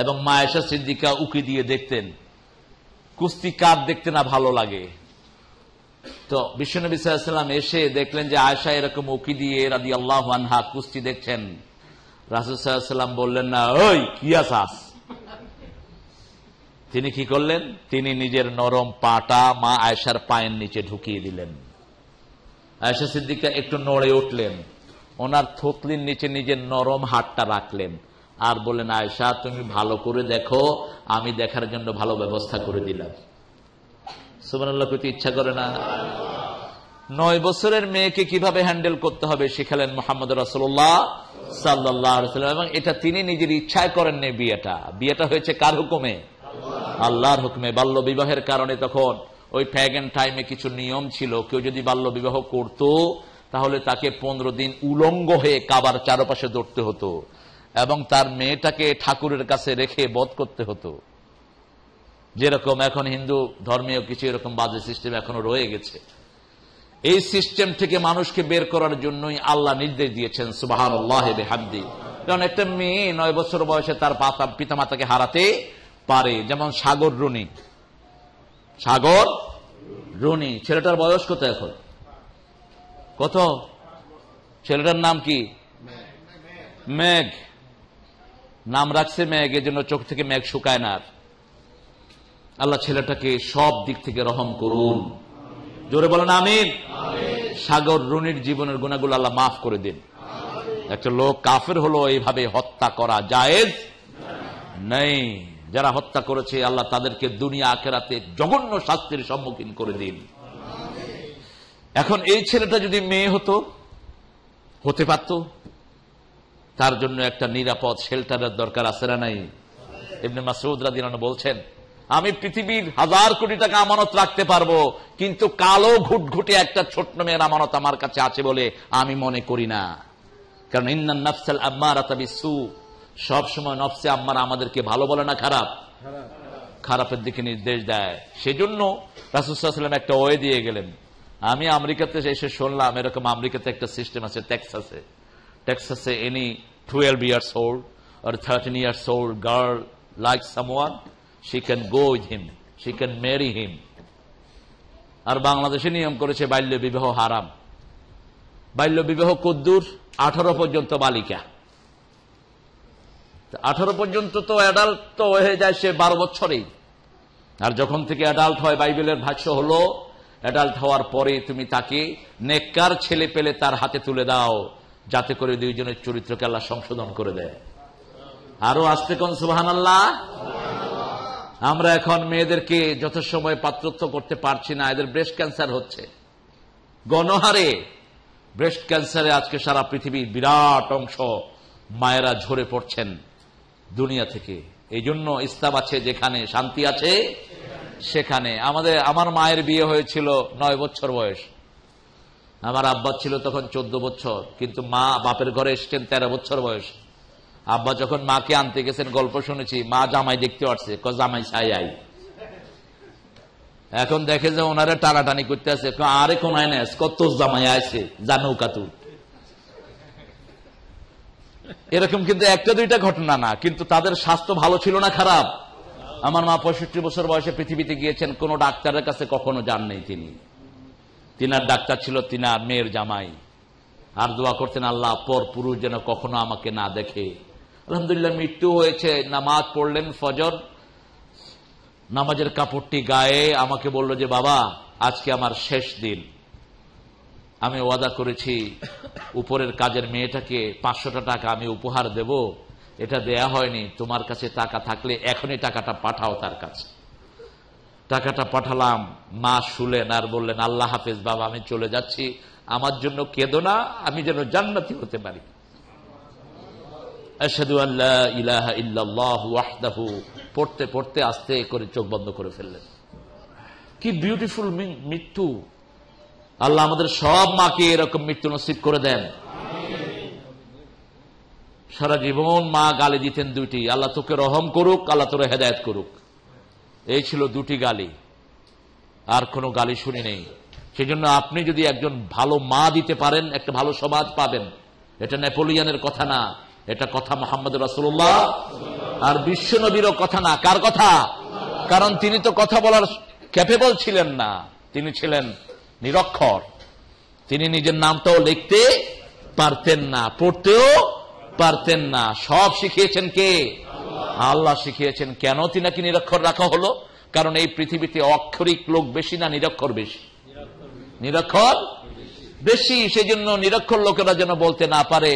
এবং মা আয়েশা সিদ্দিকা উকি দিয়ে দেখতেন কুস্তি কার দেখতে না ভালো লাগে। তো বিশ্বনবী সাল্লাল্লাহু আলাইহি ওয়াসাল্লাম এসে দেখলেন যে আয়েশা এরকম উকি দিয়ে রাদিয়াল্লাহু আনহা কুস্তি দেখছেন। রাসূল সাল্লাল্লাহু আলাইহি ওয়াসাল্লাম বললেন না, ওই কি আছাস? তিনি কি করলেন? তিনি নিজের নরম পাটা মা আয়েশার পায়ের নিচে ঢুকিয়ে দিলেন। আয়েশা সিদ্দিকা একটু নড়ে উঠলেন, ওনার থুতলির নিচে নিজের নরম হাতটা রাখলেন, আর বললেন আয়েশা তুমি ভালো করে দেখো, আমি দেখার জন্য ভালো ব্যবস্থা করে দিলাম। সুবহানাল্লাহ, কইতে ইচ্ছা করে না? 9 বছরের মেয়েকে কিভাবে হ্যান্ডেল করতে হবে শিখালেন মুহাম্মদ রাসূলুল্লাহ সাল্লাল্লাহু আলাইহি ওয়াসাল্লাম। এবং এটা তিনি নিজের ইচ্ছায় করেননি। বিয়েটা হয়েছে কার হুকুমে? আল্লাহর হুকুমে। বাল্য বিবাহের কারণে তখন ওই প্যাগান টাইমে কিছু নিয়ম ছিল। কেউ যদি বাল্য বিবাহ করত তাহলে তাকে 15 দিন উলঙ্গ হয়ে কাবার চারপাশে দৌড়তে হতো, এবং তার মেয়েটাকে ঠাকুরের কাছে রেখে বধ করতে হতো। যেরকম এখন হিন্দু ধর্মীয় কিছু এরকম বাজে সিস্টেম এখনো রয়ে গেছে। এই সিস্টেম থেকে মানুষকে বের করার জন্যই আল্লাহ নির্দেশ দিয়েছেন সুবহানাল্লাহি বিহামদি। কারণ একটা মেয়ে 9 বছর বয়সে তার পিতামাতাকে হারাতে পারে, যেমন সাগর রুনি। ছেলেটার বয়স কত এখন? কত? ছেলেটার নাম কি? মেঘ। নাম রাখছে মেঘ, এর জন্য চোখ থেকে মেঘ শুকায় না। আল্লাহ ছেলেটাকে সব দিক থেকে রহম করুন। জোরে বলেন আমিন। সাগর রুনির জীবনের গুনাহগুলো আল্লাহ মাফ করে দিন। একটা লোক কাফের হলো, এইভাবে হত্যা করা জায়েজ নেই। যারা হত্যা করেছে আল্লাহ তাদেরকে দুনিয়া আখিরাতে জঘন্য শাস্তির সম্মুখীন করে দিন। এখন এই ছেলেটা যদি মেয়ে হতে পারত, তার জন্য একটা নিরাপদ শেল্টারের দরকার আছে না নাই? ইবনে মাসউদ রাদিয়াল্লাহু আনহু বলছেন, আমি পৃথিবীর 1000 কোটি টাকা আমানত রাখতে পারবো, কিন্তু কালো ঘুটঘুটে একটা ছোট্ট মেয়ের আমানত আমার কাছে আছে বলে আমি মনে করি না। কারণ ইন্নান নাফসাল আম্মারাতা বিসসু, সব সময় নফসে আম্মারা আমাদেরকে ভালো বলে না খারাপের দিকে নির্দেশ দেয়। সেজন্য রাসূল সাল্লাল্লাহু আলাইহি ওয়াসাল্লাম একটা ওয়ে দিয়ে গেলেন। আমি আমেরিকাতে এসে শুনলাম এরকম আমেরিকাতে একটা সিস্টেম আছে, টেক্সাসে any 12 years old or 13 years old girl like someone, she can go with him, she can marry him. আর বাংলাদেশে নিয়ম করেছে বাল্য বিবাহ হারাম। বাল্য বিবাহ কদ্দুর? 18 পর্যন্ত বালিকা, 18 পর্যন্ত তো অ্যাডাল্ট তো হয়ে যায় সে 12 বছরেই। আর যখন থেকে অ্যাডাল্ট হয়, বাইবেলের ভাষ্য হলো অ্যাডাল্ট হওয়ার পরে তুমি তাকে নেককার ছেলে পেলে তার হাতে তুলে দাও, যাতে করে দুইজনের চরিত্রকে আল্লাহ সংশোধন করে দেয়। আরো আসতে কোন সুবহানাল্লাহ। আমরা এখন মেয়েদেরকে যথাসময়ে পাত্রত্ব করতে পারছি না, এদের ব্রেস্ট ক্যান্সার হচ্ছে গণহারে। ব্রেস্ট ক্যান্সারে আজকে সারা পৃথিবীর বিরাট অংশ মায়েরা ঝরে পড়ছেন দুনিয়া থেকে। এই জন্য ইসলাম আছে যেখানে শান্তি আছে সেখানে। আমার মায়ের বিয়ে হয়েছিল 9 বছর বয়স, আমার আব্বা ছিল তখন 14 বছর, কিন্তু মা বাপের ঘরে এসছেন 13 বছর বয়স। আব্বা যখন মাকে আনতে গেছেন, গল্প শুনেছি, মা জামাই দেখতে আসছে, জামাই ছাই আই। এখন দেখে যে ওনারা টানাটানি করতে আছে, আরে কোন আইনাস কত জামাই আছে জানো কাতু। এরকম কিন্তু একটা দুইটা ঘটনা না, কিন্তু তাদের স্বাস্থ্য ভালো ছিল না খারাপ। আমার মা 65 বছর বয়সে পৃথিবীতে গিয়েছেন, কোন ডাক্তারের কাছে কখনো যান নাই তিনি। তিনার ডাক্তার ছিল তিনার মেয়ের জামাই, আর দোয়া করতেন আল্লাহ পর পুরুষ যেন কখনো আমাকে না দেখে। আলহামদুলিল্লাহ মৃত্যু হয়েছে। নামাজ পড়লেন ফজর, নামাজের কাপড়টি গায়ে আমাকে বলল যে বাবা আজকে আমার শেষ দিন, আমি ওয়াদা করেছি উপরের কাজের মেয়েটাকে 500 টাকা আমি উপহার দেব, এটা দেয়া হয়নি, তোমার কাছে টাকা থাকলে এখনই টাকাটা পাঠাও তার কাছে। টাকাটা পাঠালাম। মা শুলেন আর বললেন আল্লাহ হাফেজ বাবা, আমি চলে যাচ্ছি, আমার জন্য কেঁদো না, আমি যেন জান্নাতি হতে পারি। আশহাদু আল্লা ইলাহা ইল্লাল্লাহু ওয়াহদাহু পড়তে পড়তে আস্তে করে চোখ বন্ধ করে ফেললেন। কি বিউটিফুল মৃত্যু! আল্লাহ আমাদের সব মাকে এরকম মৃত্যু নসিব করে দেন। সারা জীবন মা গালি দিতেন দুইটি, আল্লাহ তোকে রহম করুক, আল্লাহ তোরে হেদায়েত করুক। এই ছিল দুটি গালি, আর কোনো গালি শুনি নেই। সেজন্য আপনি যদি একজন ভালো মা দিতে পারেন, একটা ভালো সমাজ পাবেন। এটা নেপোলিয়নের কথা না, এটা কথা মুহাম্মদ রাসূলুল্লাহ আর বিশ্ব নবীরও কথা না। কার কথা? কারণ তিনি তো কথা বলার ক্যাপেবল ছিলেন না, তিনি ছিলেন নিরক্ষর। তিনি নিজের নামটাও লিখতে পারতেন না, পড়তেও পারতেন না। সব শিখিয়েছেন কে? আল্লাহ শিখিয়েছেন। কেন তিনাকে নিরক্ষর রাখা হলো? কারণ এই পৃথিবীতে অক্ষরিক লোক বেশি না নিরক্ষর বেশি? নিরক্ষর বেশি। সেজন্য নিরক্ষর লোকেরা যেন বলতে না পারে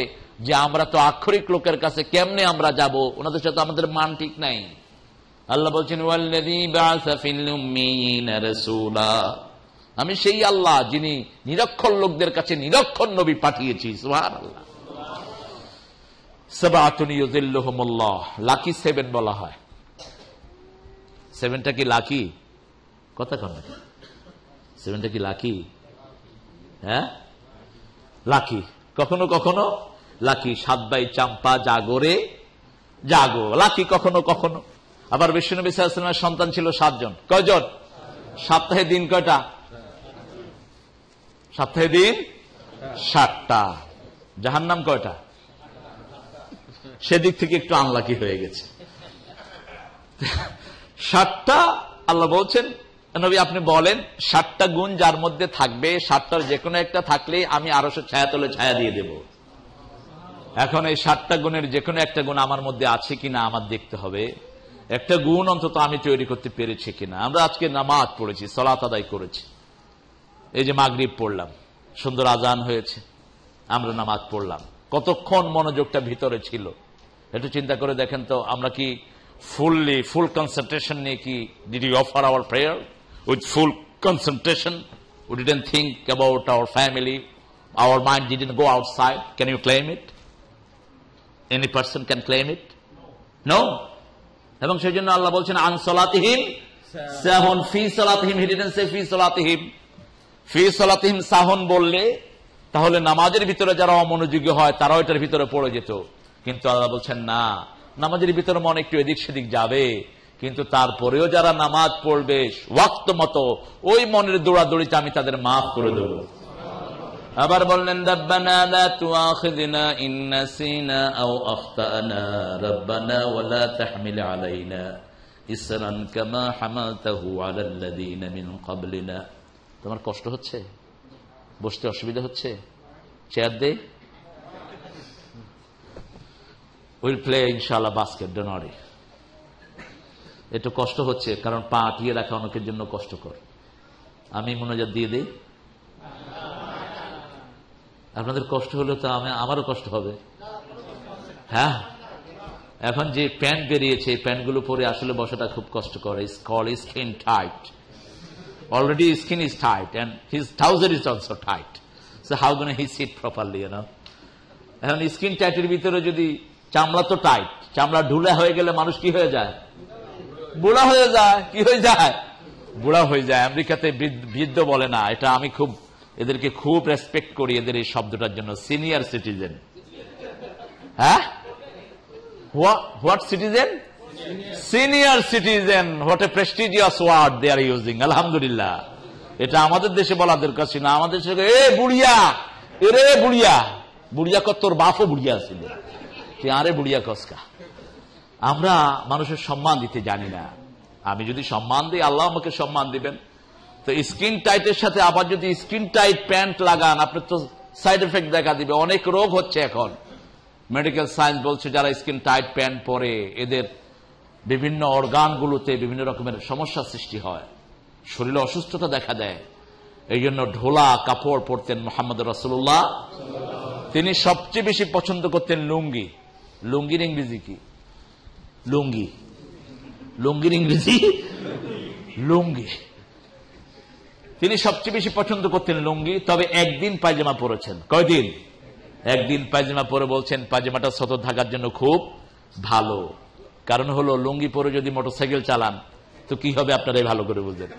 যে আমরা তো আক্ষরিক লোকের কাছে কেমনে আমরা যাব, ওনাদের সাথে আমাদের মান ঠিক নাই। আল্লাহ বলছেন ওয়াল্লাযী বা'আসা ফিল উম্মিয়িনা রাসূলা, আমি সেই আল্লাহ যিনি নিরক্ষর লোকদের কাছে নিরক্ষর নবী পাঠিয়েছি। সুবহানাল্লাহ। সাবআতুন ইউযিল্লুহুমুল্লাহ, লাকি 7 বলা হয়। 7টা কি লাকি? কথা কন, 7টা কি লাকি? হ্যাঁ লাকি, কখনো কখনো লাকি। 7 বাই চাম্পা জাগরে জাগো, লাকি কখনো কখনো। আবার বিশ্বনবী সাল্লাল্লাহু আলাইহি ওয়াসাল্লামের সন্তান ছিল 7 জন। কয়জন? সপ্তাহে দিন কয়টা? সপ্তাহে দিন 7টা। জাহান্নাম কয়টা? সেদিক থেকে একটু আনলাকি হয়ে গেছে। 7টা। আল্লাহ বলছেন নবী আপনি বলেন 7টা গুণ যার মধ্যে থাকবে, 7টার যে কোনো একটা থাকলে আমি আরশের ছায়াতলে ছায়া দিয়ে দেব। এখন এই 7টা গুণের যে কোনো একটা গুণ আমার মধ্যে আছে কিনা আমার দেখতে হবে। একটা গুণ অন্তত আমি তৈরি করতে পেরেছি কিনা। আমরা আজকে নামাজ পড়েছি, সালাত আদায় করেছি, এই যে মাগরিব পড়লাম, সুন্দর আজান হয়েছে, আমরা নামাজ পড়লাম, কতক্ষণ মনোযোগটা ভিতরে ছিল একটু চিন্তা করে দেখেন তো। আমরা কি ফুল কনসেন্ট্রেশন নিয়ে কি did you offer our prayer with full concentration? We didn't think about our family, our mind didn't go outside. Can you claim it? Any person can claim it? No. এবং সেই জন্য আল্লাহ বলছেন আন সালাতিহিম সাহুন ফি সালাতিহিম, he didn't say ফি সালাতিহিম। ফি সালাতিহিম সাহুন বললে তাহলে নামাজের ভিতরে যারা অমনোযোগী হয় তারাও এটার ভিতরে পড়ে যেত, কিন্তু আল্লাহ বলছেন না, নামাজের ভিতরে মন একটু এদিক সেদিক যাবে, কিন্তু তারপরেও যারা নামাজ পড়বে ওয়াক্ত মতো ওই মনের দৌড়াদৌড়িতে আমি তাদের মাফ করে দেব। আবার বললেন রব্বানা লা তুআখিযনা ইন নাসিনা আও আখতানা রব্বানা ওয়া লা তাহমিল আলাইনা ইসরান কামা হামালতাহু আলাল্লাযিনা মিন ক্বাবলিনা। তোমার কষ্ট হচ্ছে, বসতে অসুবিধা হচ্ছে, চেয়ার দে, উইল প্লে ইনশাআল্লাহ বাস্কেট, ডোন্ট ওয়ারি। একটু কষ্ট হচ্ছে কারণ পা আটিয়ে রাখা অনেকের জন্য কষ্টকর। আমি মোনাজাত দিয়ে দিই, আপনাদের কষ্ট হলে তো আমারও কষ্ট হবে। হ্যাঁ, এখন যে প্যান্ট বেরিয়েছে এই প্যান্টগুলো পরে আসলে বসাটা খুব কষ্টকর। It's called skin tight. Already his skin is tight and his trouser is also tight. So how gonna he sit properly, you know? এখন স্কিন টাইটের ভিতরে যদি চামড়া তো টাইট, চামড়া ঢুলা হয়ে গেলে মানুষ কি হয়ে যায়? বুড়া হয়ে যায়। কি হয়ে যায়? বুড়া হয়ে যায়। আমেরিকাতে বৃদ্ধ বলে না, এটা আমি খুব এদেরকে খুব রেসপেক্ট করি এদের এই শব্দটার জন্য। Senior citizen. হ্যাঁ, what citizen? Senior citizen. What a prestigious word they are using. আলহামদুলিল্লাহ, এটা আমাদের দেশে বলা দরকার ছিল না। আমাদের দেশে এ বুড়িয়া, এরে বুড়িয়া, বুড়িয়া কর তোর বাপও বুড়িয়া ছিল, তুই আরে বুড়িয়া কসকা। আমরা মানুষের সম্মান দিতে জানি না। আমি যদি সম্মান দিই আল্লাহ আমাকে সম্মান দিবেন। তো স্কিন টাইটের সাথে আবার যদি স্কিন টাইট প্যান্ট লাগান আপনার তো সাইড এফেক্ট দেখা দিবে। অনেক রোগ হচ্ছে এখন, মেডিকেল সায়েন্স বলছে যারা স্কিন টাইট প্যান্ট পরে এদের বিভিন্ন অর্গানগুলোতে বিভিন্ন রকমের সমস্যা সৃষ্টি হয়, শরীরে অসুস্থতা দেখা দেয়। এই জন্য ঢোলা কাপড় পরতেন মুহাম্মদ রাসূলুল্লাহ। তিনি সবচেয়ে বেশি পছন্দ করতেন লুঙ্গি। লুঙ্গির ইংরেজি কি? লুঙ্গি। লুঙ্গির ইংরেজি লুঙ্গি। তিনি সবচেয়ে বেশি পছন্দ করতেন লুঙ্গি। তবে একদিন পায়জামা পরেছেন। কয়দিন? একদিন পায়জামা পরে বলছেন পায়জামাটা সতত থাকার জন্য খুব ভালো। কারণ হলো লুঙ্গি পরে যদি মোটরসাইকেল চালান তো কি হবে আপনারাই ভালো করে বুঝেন।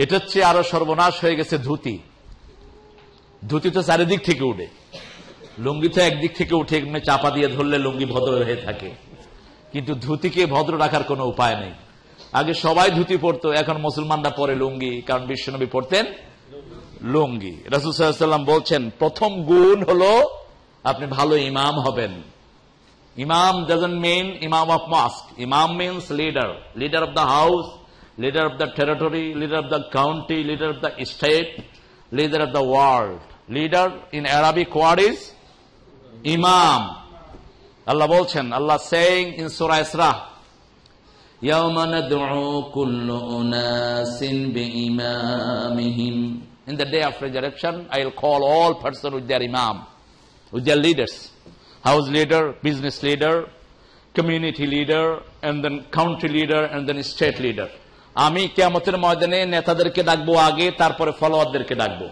এটার চেয়ে আরো সর্বনাশ হয়ে গেছে ধুতি। ধুতি তো চারিদিক থেকে উঠে, লুঙ্গি তো একদিক থেকে উঠে এমনি চাপা দিয়ে ধরলে লুঙ্গি ভদ্র হয়ে থাকে, কিন্তু ধুতিকে ভদ্র রাখার কোনো উপায় নেই। আগে সবাই ধুতি পরতো, এখন মুসলমানরা পরে লুঙ্গি, কারণ বিশ্বনবী পরতেন লুঙ্গি। রাসূল সাল্লাল্লাহু আলাইহি ওয়াসাল্লাম বলছেন প্রথম গুণ হলো আপনি ভালো ইমাম হবেন। Imam doesn't mean Imam of mosque. Imam means leader. Leader of the house, leader of the territory, leader of the county, leader of the state, leader of the world. Leader in Arabic word is Imam. Allah bolchen, Allah saying in Surah Isra, يَوْمَ نَدْعُو كُلُّ أُنَاسٍ بِإِمَامِهِمْ. In the day of resurrection, I will call all persons with their imam, with their leaders. House leader, business leader, community leader, and then country leader, and then state leader. আমি কিয়ামতের ময়দানে নেতাদেরকে ডাকবো আগে, তারপরে ফলোয়ারদেরকে ডাকবো।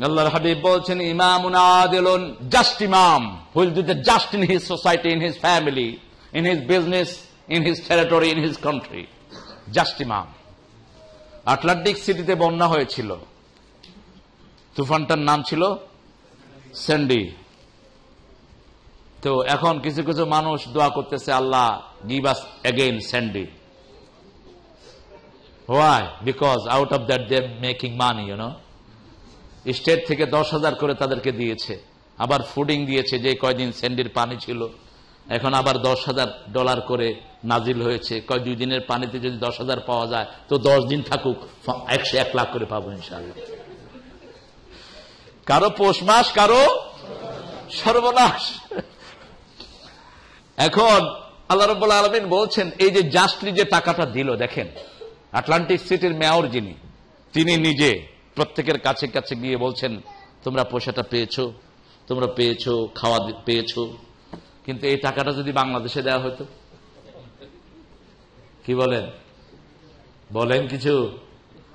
আল্লাহর হাবিব বলছেন ইমামুন আদিলুন, জাস্ট ইমাম, who will do the just in his society, in his family, in his business, in his territory, in his country. Just ইমাম। আটলান্টিক সিটিতে বন্যা হয়েছিল, তুফানটার নাম ছিল স্যান্ডি। তো এখন কিছু কিছু মানুষ দোয়া করতেছে Allah give us again Sandy. Why? Because out of that they are making money, you know. State থেকে 10,000 করে তাদেরকে দিয়েছে, আবার ফুডিং দিয়েছে। যে কয়দিন স্যান্ডির পানি ছিল, এখন আবার $10,000 করে নাজিল হয়েছে। কয় 2 দিনের পানিতে যদি 10,000 পাওয়া যায় তো 10 দিন থাকুক, 1 লাখ করে পাবো ইনশাআল্লাহ। কারো পৌষ মাস, কারো সর্বনাশ। এখন আল্লাহ রাব্বুল আলামিন বলছেন এই যে জাস্টলি যে টাকাটা দিল, দেখেন আটলান্টিক সিটির মেয়র যিনি, তিনি নিজে প্রত্যেকের কাছে কাছে গিয়ে বলছেন, তোমরা পয়সাটা পেয়েছো, তোমরা পেয়েছো, খাওয়া পেয়েছো। কিন্তু এই টাকাটা যদি বাংলাদেশে দেওয়া হতো, কি বলেন? বলেন কিছু?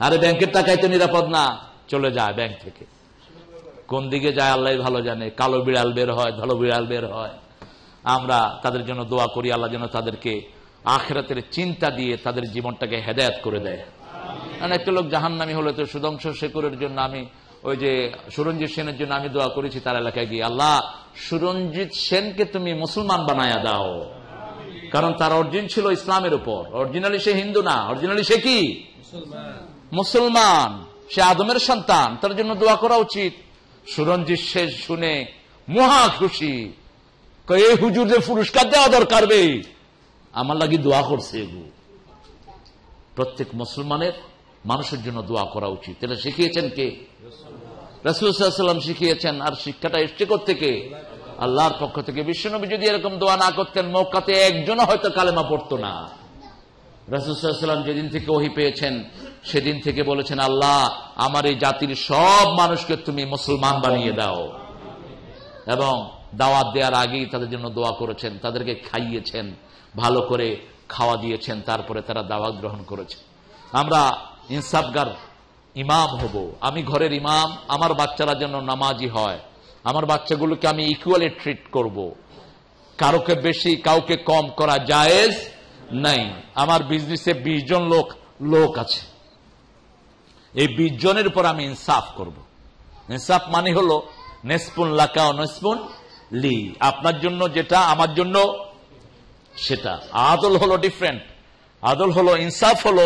আরে ব্যাংকের টাকায় তো নিরাপদ না, চলে যায় ব্যাংক থেকে। কোন দিকে যায় আল্লাহ ভালো জানে। কালো বিড়াল বের হয়, ধলো বিড়াল বের হয়। আমরা তাদের জন্য দোয়া করি, আল্লাহ যেন তাদেরকে আখিরাতের চিন্তা দিয়ে তাদের জীবনটাকে হেদায়েত করে দেয়। কারণ একটা লোক জাহান্নামী হলে তো সুধাংশু শেখরের জন্য আমি, ওই যে সুরঞ্জিত সেনের জন্য আমি দোয়া করেছি তার এলাকায় গিয়ে, আল্লাহ সুরঞ্জিত সেনকে তুমি মুসলমান বানায়া দাও। কারণ তার অরিজিন ছিল ইসলামের উপর। অরিজিনালি সে হিন্দু না, অরিজিনালি সে কি? মুসলমান। সে আদমের সন্তান, তার জন্য দোয়া করা উচিত। সুরঞ্জিত শেষ শুনে মহা খুশি, এই হুজুরদের পুরস্কার দেওয়া দরকার, আমার লাগি দোয়া করছে। প্রত্যেক মুসলমানের মানুষের জন্য দোয়া করা উচিত। এটা শিখিয়েছেন কে? রাসূল সাল্লাল্লাহু আলাইহি ওয়াসাল্লাম শিখিয়েছেন। আর শিক্ষাটা এসছে কোত্থেকে? আল্লাহর পক্ষ থেকে। বিশ্বনবী যদি এরকম দোয়া না করতেন, মক্কাতে একজনও হয়তো কালেমা পড়তো না। রাসূল সাল্লাল্লাহু আলাইহি ওয়াসাল্লাম যেদিন থেকে ওহী পেয়েছেন, সেদিন থেকে বলেছেন, আল্লাহ আমার এই জাতির সব মানুষকে তুমি মুসলমান বানিয়ে দাও। এবং দাওয়াত দেওয়ার আগেই তাদের জন্য দোয়া করেছেন, তাদেরকে খাইয়েছেন, ভালো করে খাওয়া দিয়েছেন, তারপরে তারা দাওয়াত গ্রহণ করেছে। আমরা ইনসাফগার ইমাম হব। আমি ঘরের ইমাম, আমার বাচ্চারা যেন নামাজি হয়, আমার বাচ্চাগুলোকে আমি ইকুয়ালি ট্রিট করব। কারোকে বেশি কাউকে কম করা জায়েজ নাই। আমার বিজনেসে 20 জন লোক আছে, এই 20 জনের উপর আমি ইনসাফ করব। ইনসাফ মানে হলো নেসপুন লাকা ও নেসপুন লি, আপনার জন্য যেটা আমার জন্য সেটা। আদল হলো ডিফারেন্ট। আদল হলো, ইনসাফ হলো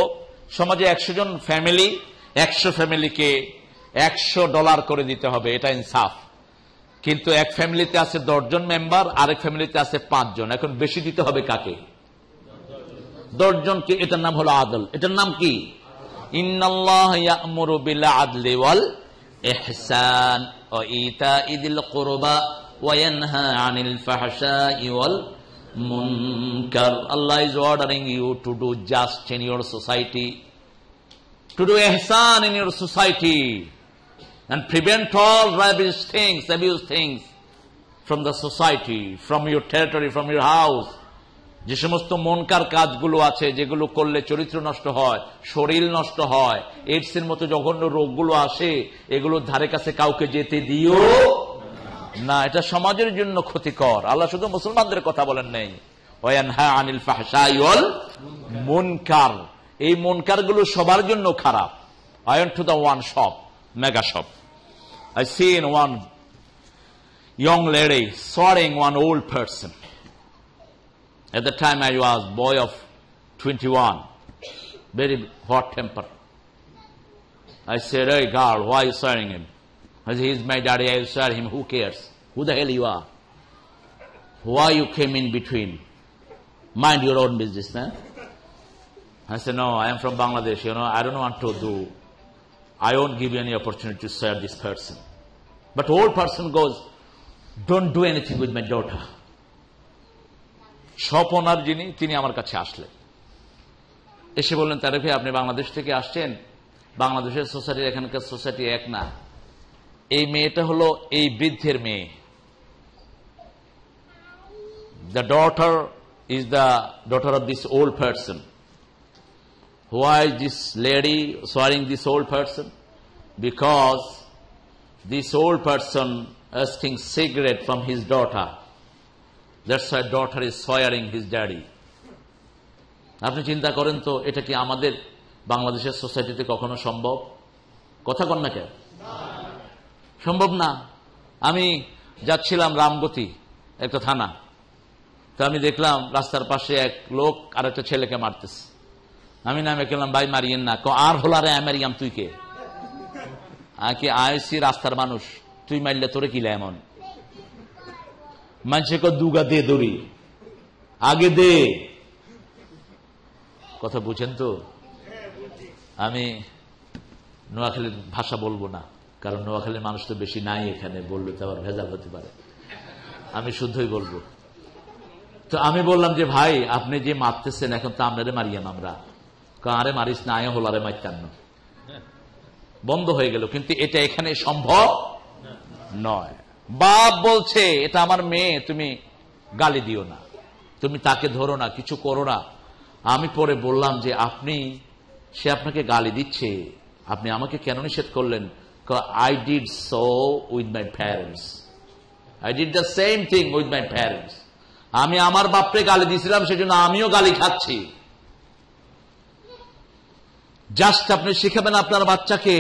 সমাজে 100 জন ফ্যামিলি, 100 ফ্যামিলিকে $100 করে দিতে হবে, এটা ইনসাফ। কিন্তু এক ফ্যামিলিতে আছে 10 জন মেম্বার, আরেক ফ্যামিলিতে আছে 5 জন, এখন বেশি দিতে হবে কাকে? 10 জনকে। এটার নাম হলো আদল। এটার নাম কি? ইন্নাল্লাহ ইয়া'মুরু বিল আদলি ওয়াল ইহসান ওয়া ইতা'i যিল কুরবা ওয়া ইয়ানহা আনিল ফাহশাই ওয়াল munkar. Allah is ordering you to do just in your society, to do ihsan in your society, and prevent all rubbish things, abuse things from the society, from your territory, from your house. যে সমস্ত মুনকার কাজগুলো আছে, যেগুলো করলে চরিত্র নষ্ট হয়, শরীর নষ্ট হয়, এইডস এর মতো জঘন্য রোগগুলো আসে, এগুলোর ধারে কাছে কাউকে যেতে দিও না। এটা সমাজের জন্য ক্ষতিকর। আল্লাহ শুধু মুসলমানদের কথা বলেন নাই, ওয়ায়ানহা আনিল ফাহশাই ওয়াল মুনকার। এই মুনকারগুলো সবার জন্য খারাপ। I went to the one shop, mega shop. I seen one young lady swearing one old person. At the time I was boy of 21, very hot temper. I said, hey girl, why are you swearing him? I said, he's my daddy, I will swear him, who cares? Who the hell you are? Why you came in between? Mind your own business, man. I said, no, I am from Bangladesh, I don't want to do, I won't give you any opportunity to swear this person. But old person goes, don't do anything with my daughter. Shop owner যিনি, তিনি আমার কাছে আসলেন, এসে বললেন, তারেক ভাই আপনি বাংলাদেশ থেকে আসছেন, বাংলাদেশের সোসাইটি এখানকার সোসাইটি এক না। এই মেয়েটা হলো এই বৃদ্ধের মেয়ে। The daughter is the daughter of this old person. Why is this lady swearing this old person? Because this old person asking cigarette from his daughter. That's why daughter is swearing his daddy. আপনি চিন্তা করেন তো, এটা কি আমাদের বাংলাদেশের সোসাইটিতে কখনো সম্ভব? কথা কন না কেন? সম্ভব না। আমি যাচ্ছিলাম রামগতি, একটা থানা, তো আমি দেখলাম রাস্তার পাশে এক লোক আর একটা ছেলেকে মারতেছে। আমি নামে গেলাম, ভাই মারিয়েন না। আর হলারে মারিয়াম, তুই কে? কি আইসি রাস্তার মানুষ, তুই মারলে তোরে কিলা এমন? মানুষে দুগা দে দড়ি, আগে দে। কথা বুঝেন তো? আমি নোয়াখালীর ভাষা বলবো না, কারণ নোয়াখালীর মানুষ তো বেশি নাই এখানে, বললে তো আবার ভেজাল হতে পারে। আমি শুদ্ধই বলবো। তো আমি বললাম যে ভাই আপনি যে মারতেছেন, এখন তো আপনারে মারিয়াম আমরা। আরে মারিস না, আয় হলারে মারতাম না। বন্ধ হয়ে গেল, কিন্তু এটা এখানে সম্ভব নয়। বাপ বলছে এটা আমার মেয়ে, তুমি গালি দিও না, তুমি তাকে ধরো না, কিছু করো না। আমি পরে বললাম যে সে আপনাকে গালি দিচ্ছে, আপনি আমাকে কেন নিষেধ করলেন? I did so with my parents. I did the same thing with my parents. আমি আমার বাপরে গালি দিয়েছিলাম, সেজন্য আমিও গালি খাচ্ছি। জাস্ট আপনি শিখাবেন আপনার বাচ্চাকে,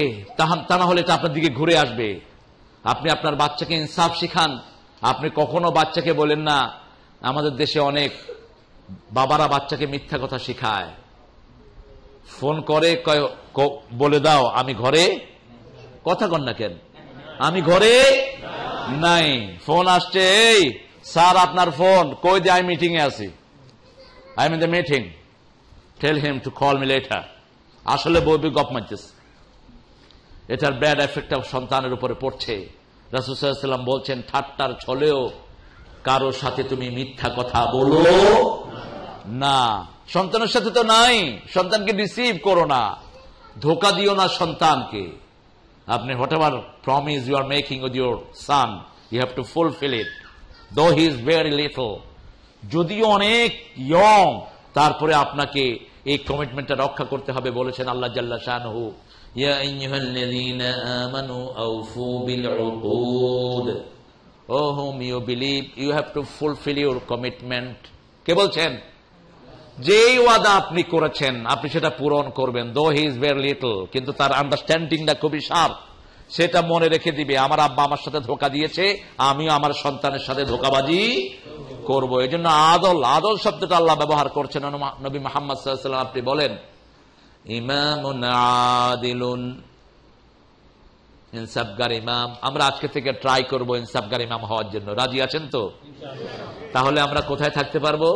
তা না হলে এটা আপনার দিকে ঘুরে আসবে। আপনি আপনার বাচ্চাকে ইনসাফ শিখান। আপনি কখনো বাচ্চাকে বলেন না, আমাদের দেশে অনেক বাবারা বাচ্চাকে মিথ্যা কথা শিখায়, ফোন করে বলে দাও আমি ঘরে, কথা কন না কেন, আমি ঘরে নাই, ফোন আসছে, এই স্যার আপনার ফোন কই দিয়ে, আমি মিটিং এ আছি, I am in the meeting, tell him to call me later. আসলে বই গপ মারতেছে। এটার ব্যাড এফেক্ট সন্তানের উপরে পড়ছে। রাসূল সাল্লাল্লাহু আলাইহি ওয়াসাল্লাম বলছেন, ঠাট্টার ছলেও কারো সাথে তুমি মিথ্যা কথা বলো না। সন্তানের সাথে তো নাই, সন্তানকে রিসিভ করো না, ধোকা দিও না সন্তানকে। আপনি whatever promise you are making with your son, you have to fulfill it, though he is very little. যদিও অনেক ইয়ং, তারপরে আপনাকে এই কমিটমেন্টটা রক্ষা করতে হবে। বলেছেন আল্লাহ জাল্লা শানহু, ইয়া আইয়ুহাল্লাযীনা আমানু আউফু বিল উকুদ, ও whom you believe, you have to fulfill your commitment. কে বলছেন? যেই ওয়াদা আপনি করেছেন আপনি সেটা পূরণ করবেন, দো হি ইজ ভেরি লিটল, কিন্তু তার আন্ডারস্ট্যান্ডিংটা খুবই শার্প। সেটা মনে রেখে দিবে, আমার আব্বা আমার সাথে ধোকা দিয়েছে, আমিও আমার সন্তানের সাথে ধোকাবাজি করব। এই জন্য আদল শব্দটা আল্লাহ ব্যবহার করছেন। নবী মুহাম্মদ সাল্লাল্লাহু আলাইহি ওয়াসাল্লাম আপনি বলেন, ইমামুন আদিলুন, ইনসাফগার ইমাম। আমরা আজকে থেকে ট্রাই করব ইনসাফগার ইমাম হওয়ার জন্য। রাজি আছেন তো? তাহলে আমরা কোথায় থাকতে পারবো?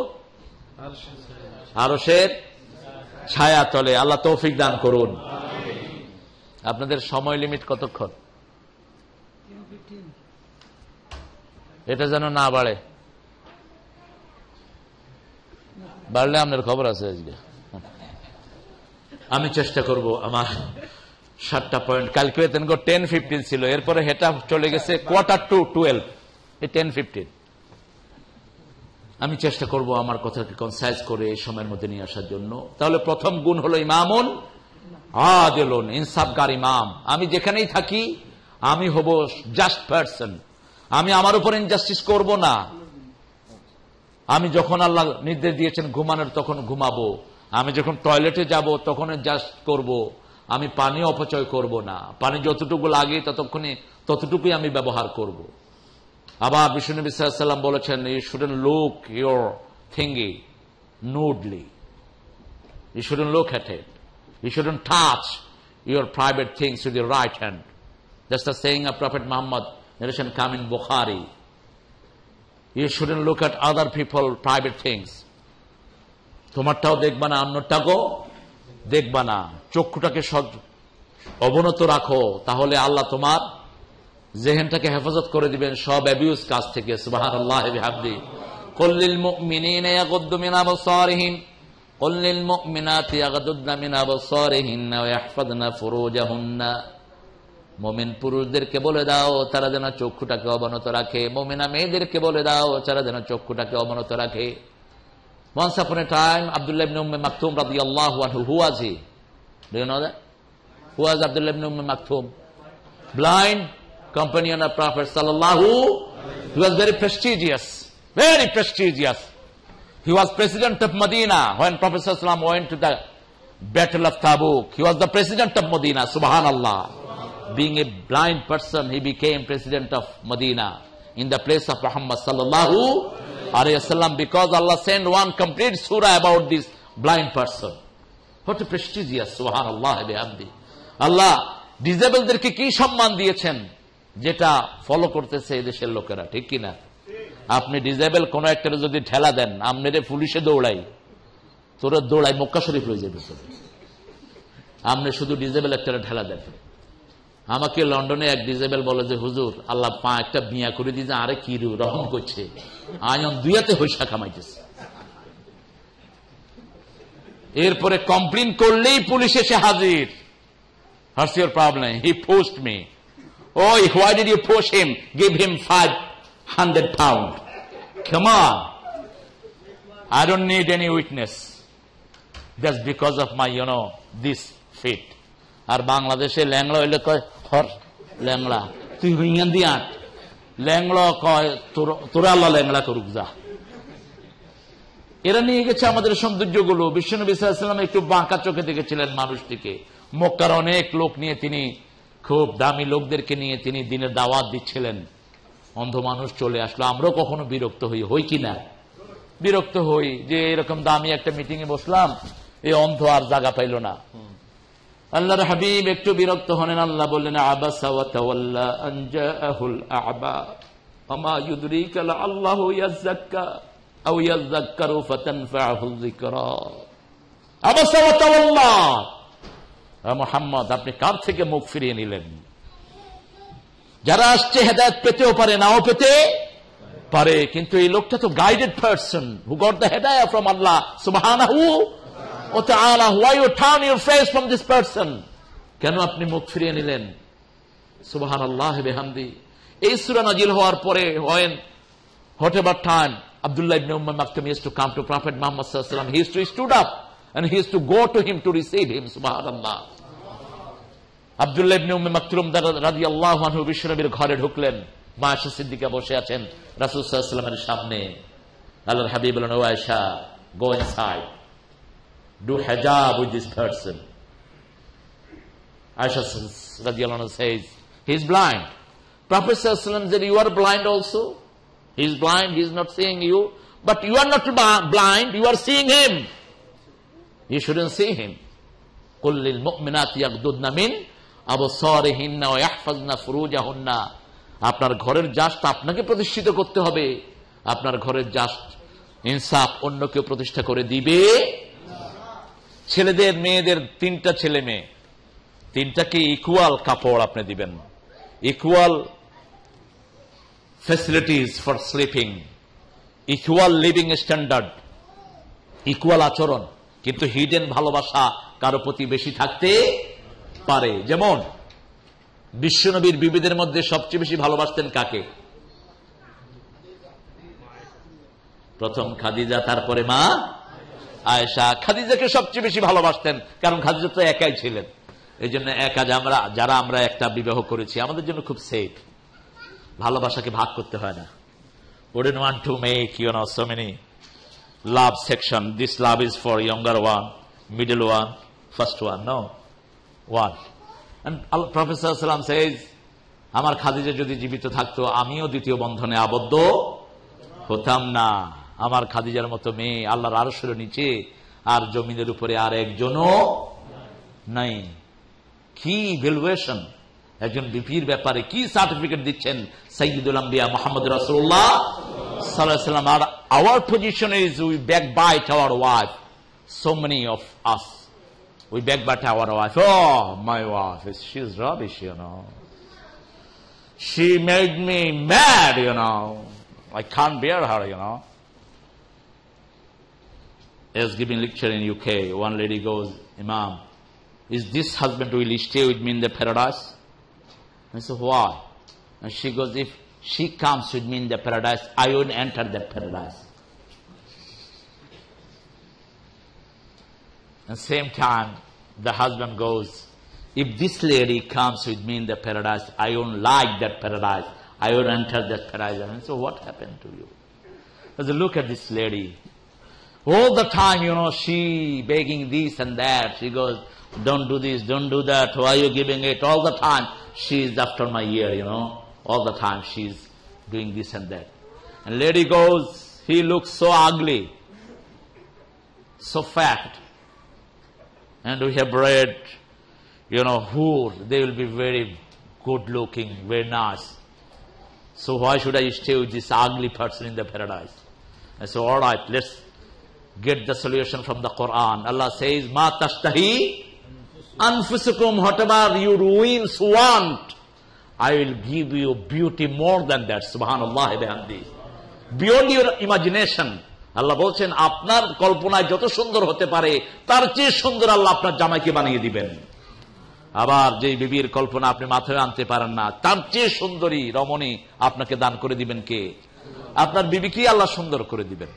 আরশের ছায়া তলে। আল্লাহ তৌফিক দান করুন। আপনাদের সময় লিমিট কতক্ষণ? এটা যেন না বাড়ে, বাড়লে আপনার খবর আছে। আজকে আমি চেষ্টা করব আমার 7টা পয়েন্ট। কালকে 10:15 ছিল, এরপরে হেটা চলে গেছে 11:45, এই 10:15। আমি চেষ্টা করব আমার কথাকে কনসাইজ করে এই সময়ের মধ্যে নিয়ে আসার জন্য। তাহলে প্রথম গুণ হলো ইমামুন আদিলুন, ইনসাফগার ইমাম। আমি যেখানেই থাকি আমি হব জাস্ট পারসন, আমি আমার উপর ইনজাস্টিস করব না। আমি যখন আল্লাহ নির্দেশ দিয়েছেন ঘুমানোর তখন ঘুমাবো, আমি যখন টয়লেটে যাব তখন জাস্ট করব, আমি পানি অপচয় করব না, পানি যতটুকু লাগে ততটুকুই আমি ব্যবহার করব। আবার বিশ্বনবী সাল্লাল্লাহু আলাইহি ওয়াসাল্লাম বলেছেন, you shouldn't look your thingy nudely, you shouldn't look at it, you shouldn't touch your private things with your right hand. That's the saying of Prophet Muhammad, narration come in Bukhari. You shouldn't look at other people private things. তোমারটাও দেখবা না, অন্যটাকেও দেখবা না। চক্ষুটাকে অবনত রাখো, তাহলে আল্লাহ তোমার জেহেনটাকে হেফাজত করে দিবেন সব অ্যাবিউজ কাজ থেকে। সুবহানাল্লাহ ওয়া বিহামদিহি। কুল লিল মুমিনিনা ইয়াগুদ্দু মিন আবসারিহিম কুল লিল মুমিনাতি ইয়াগুদ্দুনা মিন আবসারিহিন্না ওয়া ইয়াহফাযনা ফুরুজাহুন্না। মুমিন পুরুষদেরকে বলে দাও তারা যেন চক্ষুটাকে অবনত রাখে, মুমিনা মেয়েদেরকে বলে দাও তারা যেন চক্ষুটাকে অবনত রাখে। Once upon a time, Abdullah ibn Maktoum radiyallahu anhu, who was he? Do you know that? Who was Abdullah ibn Maktoum? Blind companion of Prophet sallallahu. He was very prestigious, very prestigious. He was president of Medina when Prophet sallallahu alaihi wasallam went to the battle of Tabuk. He was the president of Medina. Subhanallah. Being a blind person, he became president of Medina in the place of Muhammad sallallahu alaihi wasallam, because Allah sent one complete surah about this blind person. What a prestigious, subhanallah bihamdi. Allah ডিসেবলদেরকে কি সম্মান দিয়েছেন, যেটা ফলো করতেছে এই দেশের লোকেরা, ঠিক কিনা? আপনি ডিসেবল কোন একটা যদি ঠেলা দেন, আমনেরে পুলিশে দৌড়াই, তোরা দৌড়াই মক্কা শরীফ হয়ে যাবে। আপনি শুধু ডিসেবল একটা ঠেলা দেন। আমাকে লন্ডনে এক ডিসেবল বলে যে, হুজুর আল্লাহ পা একটা বিয়া করে দিয়েছে, আরে কি রহম করছে, আয়ন দুইয়াতে পয়সা কামাইতেছে। এরপরে কমপ্লেন করলেই পুলিশ এসে হাজির। What's your problem? He pushed me. Oh, why did you push him? Give him 500 pounds. Come on. I don't need any witness. Just because of my, this feet. আর বাংলাদেশে ল্যাংড়া হইলে কয় হর ল্যাংড়া, তুই হইয়ান দি আট। ল্যাংড়া কয় তোরা আল্লাহ ল্যাংড়া করুক যা। এরা নিয়ে গেছে আমাদের সৌন্দর্যগুলো। বিশ্বনবী সাল্লাল্লাহু আলাইহি ওয়াসাল্লাম একটু বাঁকা চোখে দেখেছিলেন মানুষটিকে। মক্কার অনেক লোক নিয়ে তিনি, খুব দামি লোকদেরকে নিয়ে তিনি দিনের দাওয়াত দিচ্ছিলেন। অন্ধ মানুষ চলে আসলো। আমরাও কখনো বিরক্ত হই কিনা? বিরক্ত হই যে এরকম দামি একটা মিটিং এ বসলাম, এই অন্ধ আর জায়গা পাইল না। আল্লাহর হাবিব একটু বিরক্ত হলেন। আল্লাহ বললেন, আবাসা ওয়া তাওয়াল্লা আন জাআহুল আ'বা ওমা ইউদরিকা লাআল্লাহু ইয়াযাক্কা আও ইয়াযাক্কারু ফাতানফা'হুয যিকরা। আবাসা ওয়া তাওয়াল্লা, মুহাম্মদ আপনি কার থেকে মুখ ফিরিয়ে নিলেন? যারা আসছে হেদায়েত পেতেও পারে, নাও পেতে পারে, কিন্তু এই লোকটা তো guided person who got the হেদায়া ফ্রম আল্লাহ সুবহানাহু ওয়া তাআলা। Why you turn your face from this person? কেন আপনি মুখ ফিরিয়ে নিলেন? সুবহানাল্লাহ বিহামদি। এই সূরা নাজিল হওয়ার পরে whatever time Abdullah ibn Maktum used to come to Prophet Muhammad sallallahu alaihi wasallam, he used to stood up and he used to go to him to receive him. Subhanallah. Abdullah ইবনে মাকতুম রাদিয়াল্লাহু আনহু বিশ্বনবীর ঘরে ঢুকলেন। মা আয়েশা সিদ্দিকা বসে আছেন রাসূল সাল্লাল্লাহু আলাইহি ওয়াসাল্লামের সামনে। আল্লাহর হাবিব বলেন, ও Ayesha, go inside, do hijab with this person. Aisha radiyallahu anha says, he is blind. Prophet sallallahu alaihi wasallam said, you are blind also. He is blind, he is not seeing you, but you are not blind, you are seeing him. You shouldn't see him. قل للمؤمنات يغضضن من أبصارهن ويحفظن فروجهن. আপনার ঘরের জাস্ট আপনাকে প্রতিষ্ঠিত করতে হবে। আপনার ঘরের জাস্ট ইনসাফ অন্য কেউ প্রতিষ্ঠা করে দিবে। ছেলেদের মেয়েদের, 3টা ছেলে মেয়ে, 3টাকে ইকুয়াল কাপড় আপনি দিবেন, equal facilities for sleeping, equal living standard, equal আচরণ। কিন্তু হিডেন ভালোবাসা কারো প্রতি বেশি থাকতে পারে। যেমন বিশ্বনবীর বিবিদের মধ্যে সবচেয়ে বেশি ভালোবাসতেন কাকে? প্রথম খাদিজা, তারপরে মা আয়েশা। খাদিজাকে সবচেয়ে বেশি ভালোবাসতেন, কারণ খাদিজা তো একাই ছিলেন। এই জন্য যারা আমরা একটা বিবাহ করেছি আমাদের জন্য খুব সেফ। ভালোবাসাকে ভাগ করতে হয় না। wouldn't want to make so many love section. This love is for younger one, middle one, first one. No, one. And Prophet sallallahu alaihi wasallam says, আমার খাদিজা যদি জীবিত থাকতো আমিও দ্বিতীয় বন্ধনে আবদ্ধ হতাম না। আমার খাদিজার মতো মেয়ে আল্লাহর আরশের নিচে আর জমিনের উপরে আর একজনও নাই। কি ভ্যালুয়েশন! একজন বিপির ব্যাপারে কি সার্টিফিকেট দিচ্ছেন সাইয়্যিদুল আম্বিয়া মুহাম্মদ রাসূলুল্লাহ সাল্লাল্লাহু আলাইহি ওয়াসাল্লাম। আর our position is we backbite our wife. So many of us, we backbite our wife. Oh, my wife, she's rubbish, She made me mad, I can't bear her, I was giving lecture in UK. One lady goes, Imam, is this husband will stay with me in the paradise? I said, why? And she goes, if she comes with me in the paradise, I won't enter that paradise. At the same time, the husband goes, if this lady comes with me in the paradise, I won't like that paradise. I won't enter that paradise. And so what happened to you? I said, look at this lady. All the time, she begging this and that. She goes, don't do this, don't do that. Why are you giving it? All the time, she's after my ear, All the time, she's doing this and that. And lady goes, he looks so ugly, so fat. And we have read, who they will be very good looking, very nice. So why should I stay with this ugly person in the paradise? I said, all right, let's get the solution from the Quran. Allah says, Ma tashtahi anfusukum, whatever your ruins want, I will give you beauty more than that. Subhanallah bihamdi. Beyond your imagination. আল্লাহ বলছেন আপনার কল্পনায় যত সুন্দর হতে পারে তার চেয়ে সুন্দর আল্লাহ আপনার জামাইকে বানিয়ে দিবেন। আবার যে বিবির কল্পনা আপনি মাথায় আনতে পারেন না, তার চেয়ে সুন্দরী রমণী আপনাকে দান করে দিবেন কে? আপনার বিবিকেই আল্লাহ সুন্দর করে দিবেন।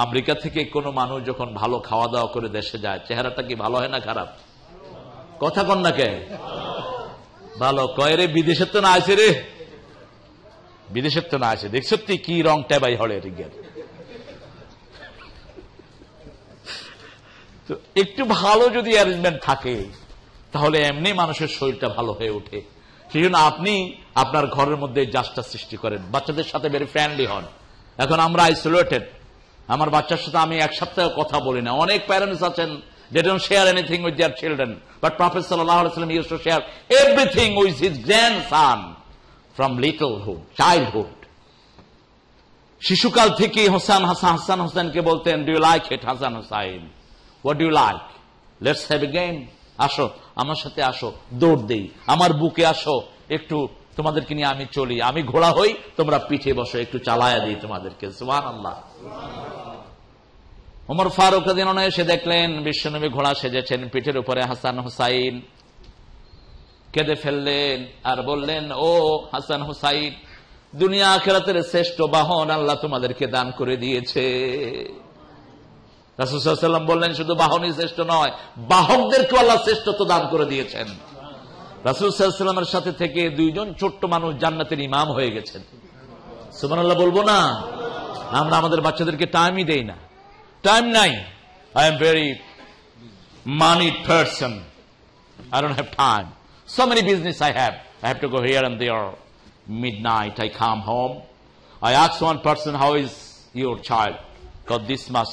আমেরিকা থেকে কোনো মানুষ যখন ভালো খাওয়া দাওয়া করে দেশে যায়, চেহারাটা কি ভালো হয় না খারাপ? কথা কন না কে? ভালো কয় রে, বিদেশের তো না আছে রে, বিদেশের তো না আছে, দেখছ তুই কি রং টেবাই হলে রিগের। তো একটু ভালো যদি অ্যারেঞ্জমেন্ট থাকে তাহলে এমনি মানুষের শরীরটা ভালো হয়ে ওঠে। সেই জন্য আপনি আপনার ঘরের মধ্যে জাজটা সৃষ্টি করেন, বাচ্চাদের সাথে ভেরি ফ্রেন্ডলি হন। এখন আমরা আইসোলেটেড, আমার বাচ্চার সাথে আমি এক সপ্তাহ কথা বলি না। অনেক প্যারেন্টস আছেন, they don't share anything with their children, but Prophet sallallahu alaihi wasallam used to share everything with his grandson from littlehood, childhood. শিশুকাল থেকে হাসান হোসেনকে বলতেন, do you like it Hasan Hossain? What do you like? Let's have a game. আসো আমার সাথে, আসো দৌড় দেই, আমার বুকে আসো, একটু তোমাদেরকে নিয়ে আমি চলি, আমি ঘোড়া হই, তোমরা পিঠে বসো, একটু চালায়া দিই তোমাদেরকে। সুবহানাল্লাহ। ওমর ফারুক রাদিয়াল্লাহু আনহু এসে দেখলেন বিশ্বনবী ঘোড়া সেজেছেন, পিঠের উপরে হাসান হুসাইন, কেঁদে ফেললেন আর বললেন, ও হাসান হুসাইন, দুনিয়া আখিরাতের শ্রেষ্ঠ বাহন আল্লাহ তোমাদেরকে দান করে দিয়েছে। রাসূল সাল্লাল্লাহু আলাইহি ওয়াসাল্লাম বললেন, শুধু বাহনই শ্রেষ্ঠ নয়, বাহকদেরকেও আল্লাহ শ্রেষ্ঠত্ব দান করে দিয়েছেন। রাসূল সাল্লাল্লাহু আলাইহি ওয়াসাল্লামের সাথে থেকে দুইজন ছোট্ট মানুষ জান্নাতের ইমাম হয়ে গেছেন। সুবহানাল্লাহ বলবো না? আমরা আমাদের বাচ্চাদেরকে টাইমই দেই না, টাইম নাই। I am very moneyed person, I don't have time, so many business I have to go here and there. Midnight I come home, I ask one person, how is your child? Got this much.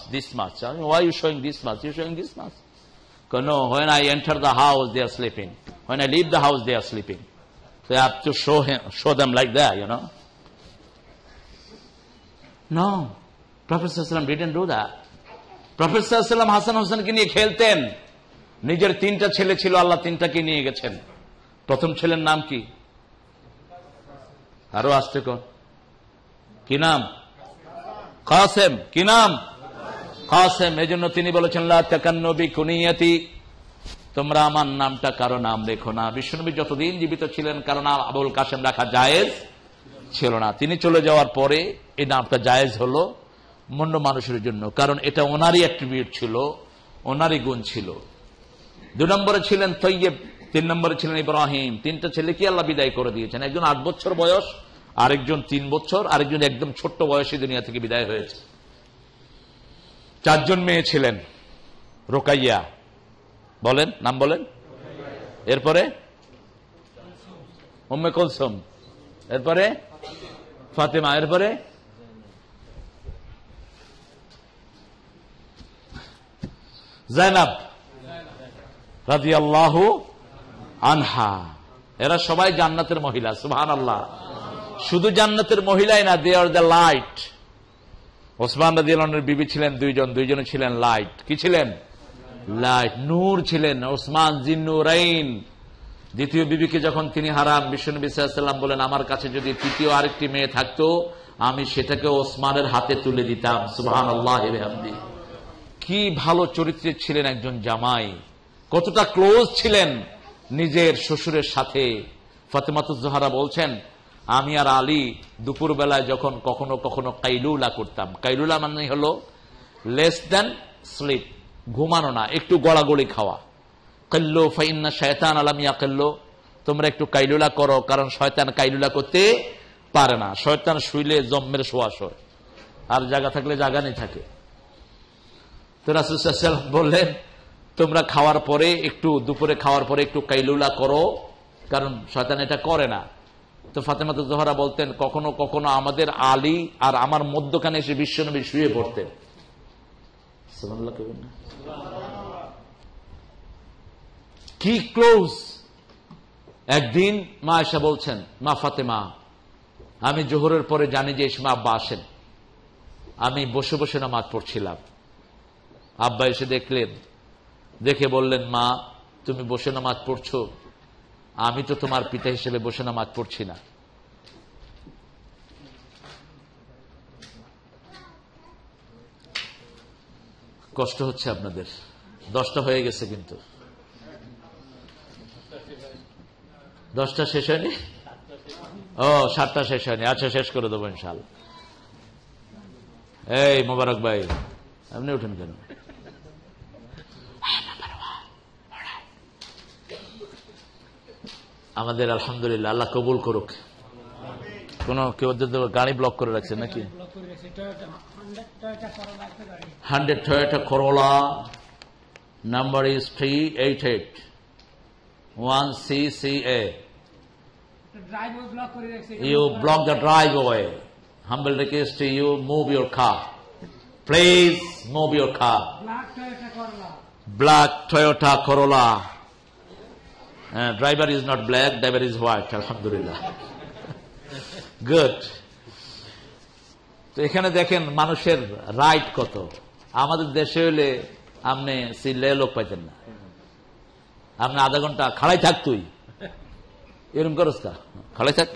Why are you showing this much? You're showing this much. No, when I enter the house they are sleeping, when I leave the house they are sleeping, so I have to show them like that, you know. No, Prophet sallallahu alaihi wasallam didn't do that. Prophet সাল্লাল্লাহু আলাইহি ওয়াসাল্লাম হাসান হোসেনকে নিয়ে খেলতেন। নিজের 3টা ছেলে ছিল, আল্লাহ 3টাকে নিয়ে গেছেন। প্রথম ছেলের নাম কি? আরো আসতে কোন, কি নাম? কাসেম। কি নাম? কাসেম। এজন্য তিনি বলেছেন, লা তাকান্নু বিকুনিয়াতি, তোমরা আমার নামটা কারো নাম রেখো না। বিশ্বনবী যতদিন জীবিত ছিলেন কারো নাম আবুল কাসেম রাখা জায়েজ ছিল না। তিনি চলে যাওয়ার পরে এই নামটা জায়েজ হলো মন্ড মানুষের জন্য, কারণ এটা ওনারই অ্যাট্রিবিউট ছিল, ওনারই গুণ ছিল। 2 নম্বরে ছিলেন তৈয়ব, 3 নম্বরে ছিলেন ইব্রাহিম। 3টা ছেলেকে আল্লাহ বিদায় করে দিয়েছেন। একজন 8 বছর বয়স, আরেকজন 3 বছর, আরেকজন একদম ছোট্ট বয়সে দুনিয়া থেকে বিদায় হয়েছে। 4 জন মেয়ে ছিলেন। রোকাইয়া, বলেন নাম বলেন। এরপরে উম্মে কুলসুম, এরপরে ফাতেমা, এরপরে জায়নাব রাদিয়াল্লাহু আনহা। এরা সবাই জান্নাতের মহিলা। সুবহানাল্লাহ। শুধু জান্নাতের মহিলাই না, দে আর দ্য লাইট। ওসমান রাদিয়াল্লাহু আনহুর বিবি ছিলেন 2 জন, 2 জনে ছিলেন লাইট। কি ছিলেন? লাইট, নূর ছিলেন। ওসমান জিন্নুরাইন। দ্বিতীয় বিবিকে যখন তিনি হারান, বিশ্বনবী সাল্লাল্লাহু আলাইহি ওয়াসাল্লাম বলেন, আমার কাছে যদি তৃতীয় আরেকটি মেয়ে থাকতো আমি সেটাকে ওসমানের হাতে তুলে দিতাম। সুবহানাল্লাহি ওয়া বিহামদিহি। কি ভালো চরিত্রের ছিলেন একজন জামাই, কতটা ক্লোজ ছিলেন নিজের শ্বশুরের সাথে। ফাতেমাতুজ জোহরা বলছেন, আমি আর আলী দুপুর বেলায় যখন কখনো কখনো কাইলুলা করতাম। কাইলুলা মানে হলো লেস দেন স্লিপ, ঘুমানো না, একটু গড়াগড়ি খাওয়া। কাল্লু ফাইন্না শায়তান আলাম ইয়াকাল্লু, তোমরা একটু কাইলুলা করো, কারণ শয়তান কাইলুলা করতে পারে না। শয়তান শুইলে জম্মের শোয়াশ হয়, আর জায়গা থাকলে জায়গা নেই থাকে। তো রাসূল সাল্লাল্লাহু আলাইহি ওয়াসাল্লাম বললেন, তোমরা খাওয়ার পরে একটু, দুপুরে খাওয়ার পরে একটু কাইলুলা করো, কারণ শয়তান এটা করে না। তো ফাতেমাতুজ জোহরা বলতেন, কখনো কখনো আমাদের আলী আর আমার মধ্যখানে এসে বিশ্বনবী শুয়ে পড়তেন। সুবহানাল্লাহ। কি ক্লোজ। একদিন মা আয়েশা বলছেন, মা ফাতেমা, আমি জোহরের পরে জানি যে এই সময় আব্বা আসেন, আমি বসে বসে নামাজ পড়ছিলাম। আব্বা এসে দেখলেন, দেখে বললেন, মা তুমি বসে নামাজ পড়ছো, আমি তো তোমার পিতা হিসেবে বসে নামাজ পড়ছি না। কষ্ট হচ্ছে আপনাদের, 10টা হয়ে গেছে কিন্তু। 10টা শেষ হয়নি? ও 7টা শেষ হয়নি। আচ্ছা, শেষ করে দেবো ইনশাআল্লাহ। এই মোবারক ভাই, আপনি উঠেন কেন? আমাদের আলহামদুলিল্লাহ, আল্লাহ কবুল করুক। কোন কেউ গাড়ি ব্লক করে রাখছে নাকি? 100 Toyota Corolla, number is 3881CCA. You block the driveway. Humble request to you, move your car. Please move your car. Black Toyota Corolla. Driver is not black, driver is white. Alhamdulillah. Good. তো এখানে দেখেন মানুষের রাইট কত। আমাদের দেশে হলে আপনি সিলে লোক পাইতেন না, আপনি আধা ঘন্টা খাড়াই থাক, তুই এরকম করস কা, খাড়াই থাক।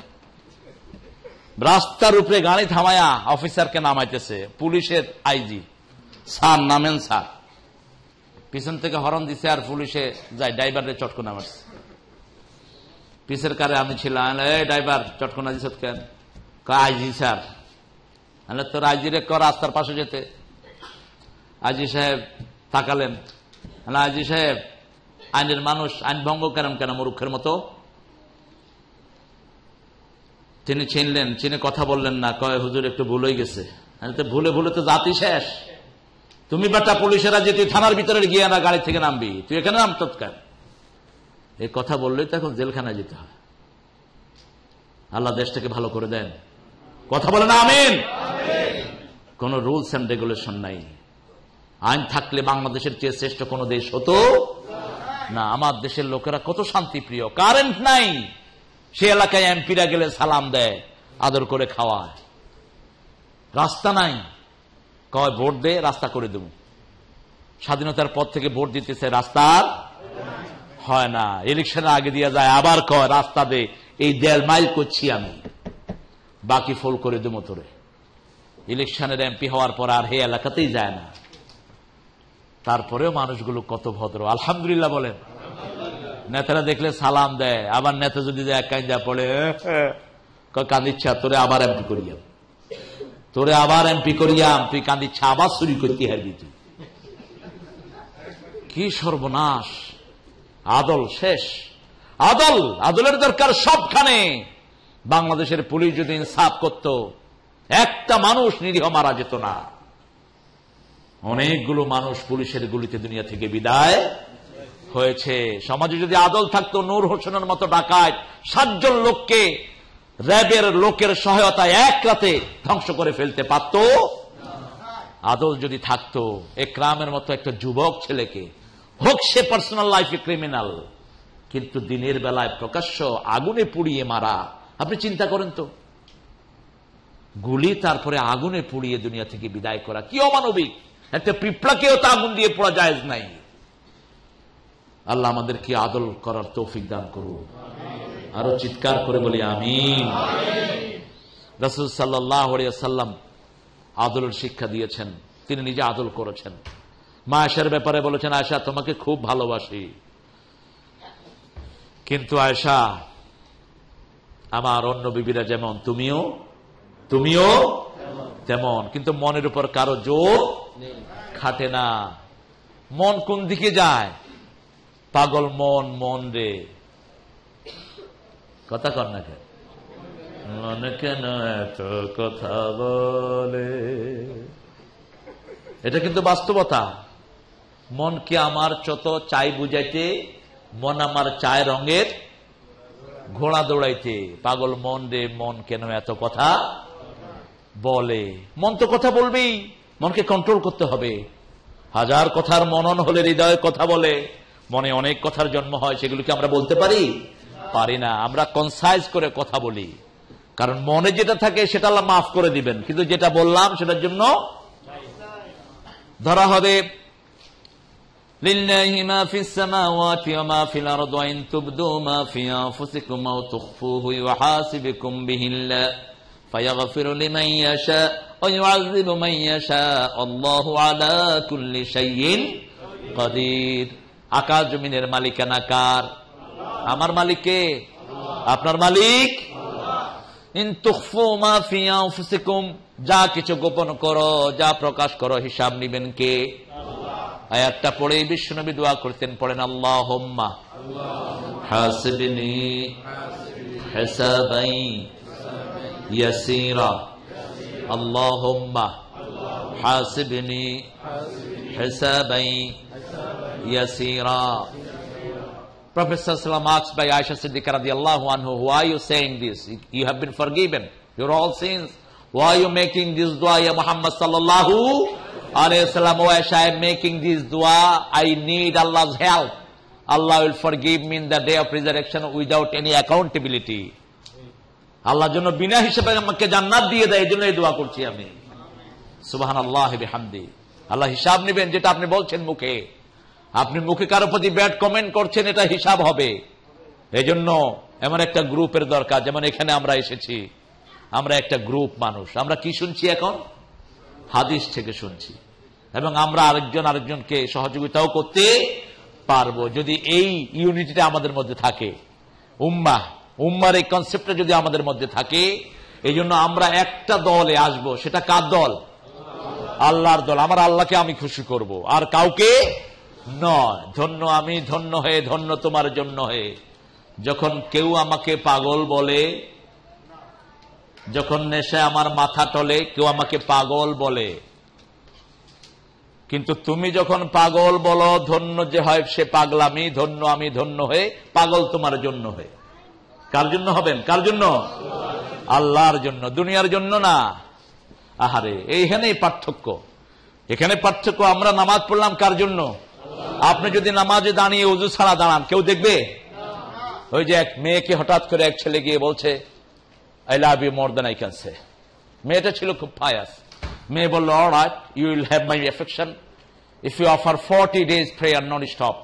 রাস্তার উপরে গাড়ি থামায়া অফিসারকে নামাইতেছে, পুলিশের আইজি, স্যার নামেন স্যার, পিছন থেকে হরন দিছে আর পুলিশে যায়, ড্রাইভারের চটকনা মারছে। পিছের কারে আমি ছিলাম, এই ড্রাইভার চটকনা দিছ কেন? IG sir. তোর আইজিরে কর রাস্তার পাশে যেতে। আইজি সাহেব তাকালেন, আইজি সাহেব আইনের মানুষ, আইন ভঙ্গ কেন কেন মূর্খের মতো? তিনি চিনলেন, চিনে কথা বললেন না, কয় হুজুর একটু ভুল হয়ে গেছে। ভুলে ভুলে তো জাতি শেষ। তুমি বেটা পুলিশেরা যে তুই থানার ভিতরে গিয়ে না গাড়ি থেকে নামবি, তুই এখানে নাম তৎকাল। এই কথা বললেই তো এখন জেলখানায় যেতে হয়। আল্লাহ দেশটাকে ভালো করে দেন। কথা বলে না আমিন। কোন রুলস এন্ড রেগুলেশন নাই। আইন থাকলে বাংলাদেশের চেয়ে শ্রেষ্ঠ কোন দেশ হতো না। আমার দেশের লোকেরা কত শান্তিপ্রিয়। কারেন্ট নাই, সে এলাকায় এমপিরা গেলে সালাম দেয়, আদর করে খাওয়ায়। রাস্তা নাই, কয় ভোট দে, রাস্তা করে দেব। স্বাধীনতার পর থেকে ভোট দিতেছে, রাস্তা হয় না। ইলেকশনের আগে দিয়ে যায়, আবার কয় রাস্তা দে, এই 1.5 মাইল করছি আমি, বাকি ফোল করে দেবো তোরে। ইলেকশনের এমপি হওয়ার পর আর হে এলাকাতেই যায় না। তারপরেও মানুষগুলো কত ভদ্র, আলহামদুলিল্লাহ বলেন। নেতারা দেখলে সালাম দেয়, আবার নেতা যদি এক কান্দা পড়ে, কান্দিচ্ছা তোরে আবার এমপি করিয়াম, তোরে আবার এমপি করিয়াম, তুই কান্দিচ্ছা আবার চুরি করতে হারবি তুই। কি সর্বনাশ! আদল শেষ। আদল, আদলের দরকার সবখানে। বাংলাদেশের পুলিশ যদি ইনসাফ করত, একটা মানুষ নিরীহ মারা যেত না। অনেকগুলো মানুষ পুলিশের গুলিতে দুনিয়া থেকে বিদায় হয়েছে। সমাজে যদি আদল থাকতো, নূর হোসেনের মতো ডাকাত 7 জন লোককে র্যাবের লোকের সহায়তায় এক রাতে ধ্বংস করে ফেলতে পারত। আদল যদি থাকতো, একরামের মতো একটা যুবক ছেলেকে, হোক সে পার্সোনাল লাইফে ক্রিমিনাল, কিন্তু দিনের বেলায় প্রকাশ্য আগুনে পুড়িয়ে মারা। আপনি চিন্তা করেন তো, গুলি তারপরে আগুনে পুড়িয়ে দুনিয়া থেকে বিদায় করা কি অমানবিক। একটা পিঁপড়াকেও তো আগুন দিয়ে পোড়া জায়েজ নাই। আল্লাহ আমাদের কি আদল করার তৌফিক দান করুন। আরো চিৎকার করে বলি আমিন। রাসূল সাল্লাল্লাহু আলাইহি ওয়াসাল্লাম আদলের শিক্ষা দিয়েছেন, তিনি নিজে আদল করেছেন। মা আয়েশার ব্যাপারে বলেছেন, আয়েশা তোমাকে খুব ভালোবাসি, কিন্তু আয়েশা আমার অন্য বিবিরা যেমন তুমিও তেমন, কিন্তু মনের উপর কারো জোর খাটে না। মন কোন দিকে যায়? পাগল মন রে, কথা কর না কেন? মন কেন এত কথা বলে? এটা কিন্তু বাস্তবতা। মনকে আমার যত চাই বুঝাইতে, মন আমার চায় রঙের ঘোড়া দৌড়াইতে। পাগল মন রে, মন কেন এত কথা বলে? মন তো কথা বলবেই, মনকে কন্ট্রোল করতে হবে। হাজার কথার মনন হলে হৃদয় কথা বলে। মনে অনেক কথার জন্ম হয়, সেগুলোকে আমরা বলতে পারি না। আমরা কনসাইজ করে কথা বলি, কারণ মনে যেটা থাকে সেটা আল্লাহ মাফ করে দিবেন, কিন্তু যেটা বললাম সেটার জন্য ধরা হবে। লিল্লাহি মা ফিস সামাওয়াতি ওয়া মা ফিল আরদি ওয়া ইন তুবদু মা ফি আনফুসিকুম আও তুখফুহু ইউহাসিবুকুম বিহিল্লাহ ফায়াগফিরু লিমান ইয়াশা ওয়া ইউআযযিবু মান ইয়াশা আল্লাহু আলা কুল্লি শাইইন কাদির। আকাশ জমিনের মালিকানা কার? আমার মালিক কে? আপনার মালিক। ইন তুখফু মা ফি আনফুসিকুম, যা কিছু গোপন করো, যা প্রকাশ করো, হিসাব নিবেন কে? আয়াতটা পড়ে বিশ্বনবী দোয়া করতেন, পড়েন আল্লাহুম্মা হাসিবনি হিসাবাই ইয়াসীরা, আল্লাহুম্মা হাসিবনি হিসাবাই ইয়াসীরা। Prophet sallallahu asked by Aisha Siddiqah radiyallahu anhu, why are you saying this? You have been forgiven your all sins. Why are you making this dua, ya Muhammad sallallahu alayhi wasallam? Oh Aisha, I am making this dua. I need Allah's help. Allah will forgive me in the day of resurrection without any accountability. আল্লাহর জন্য বিনা হিসাবে আমাকে জান্নাত দিয়ে দেয়, এজন্য এই দোয়া করছি আমি। সুবহানাল্লাহ বিহামদি। আল্লাহ হিসাব নেবেন, যেটা আপনি বলছেন মুখে। আপনি মুখে কারো প্রতি ব্যাড কমেন্ট করছেন, এটা হিসাব হবে। এজন্য এমন একটা গ্রুপের দরকার, যেমন এখানে আমরা এসেছি, আমরা একটা গ্রুপ মানুষ। আমরা কি শুনছি এখন? হাদিস থেকে শুনছি, এবং আমরা আরেকজনকে সহযোগিতাও করতে পারবো যদি এই ইউনিটিটা আমাদের মধ্যে থাকে। উম্মার এই কনসেপ্টটা যদি আমাদের মধ্যে থাকে, এই জন্য আমরা একটা দলে আসবো। সেটা কার দল? আল্লাহর দল। আমার আল্লাহকে আমি খুশি করব, আর কাউকে নয়। ধন্য আমি, ধন্য হয়ে, ধন্য তোমার জন্য হয়ে। যখন কেউ আমাকে পাগল বলে, যখন নেশায় আমার মাথা টলে, কেউ আমাকে পাগল বলে, কিন্তু তুমি যখন পাগল বলো, ধন্য যে হয় সে পাগলামি, ধন্য আমি, ধন্য হয়ে, পাগল তোমার জন্য হয়ে। কার জন্য হবেন? কার জন্য? আল্লাহর জন্য, দুনিয়ার জন্য না। আহারে, এইখানেই পার্থক্য। এখানে পার্থক্য। আমরা নামাজ পড়লাম কার জন্য? আপনি যদি নামাজে দাঁড়িয়ে ওযু ছাড়া দাঁড়ান, কেউ দেখবে? ওই যে এক মেয়েকে হঠাৎ করে এক ছেলে গিয়ে বলছে, I love you more than I can say. মেয়েটা ছিল খুব পায়াস। মেয়ে বলল, alright, you will have my affection if you offer 40 days prayer non stop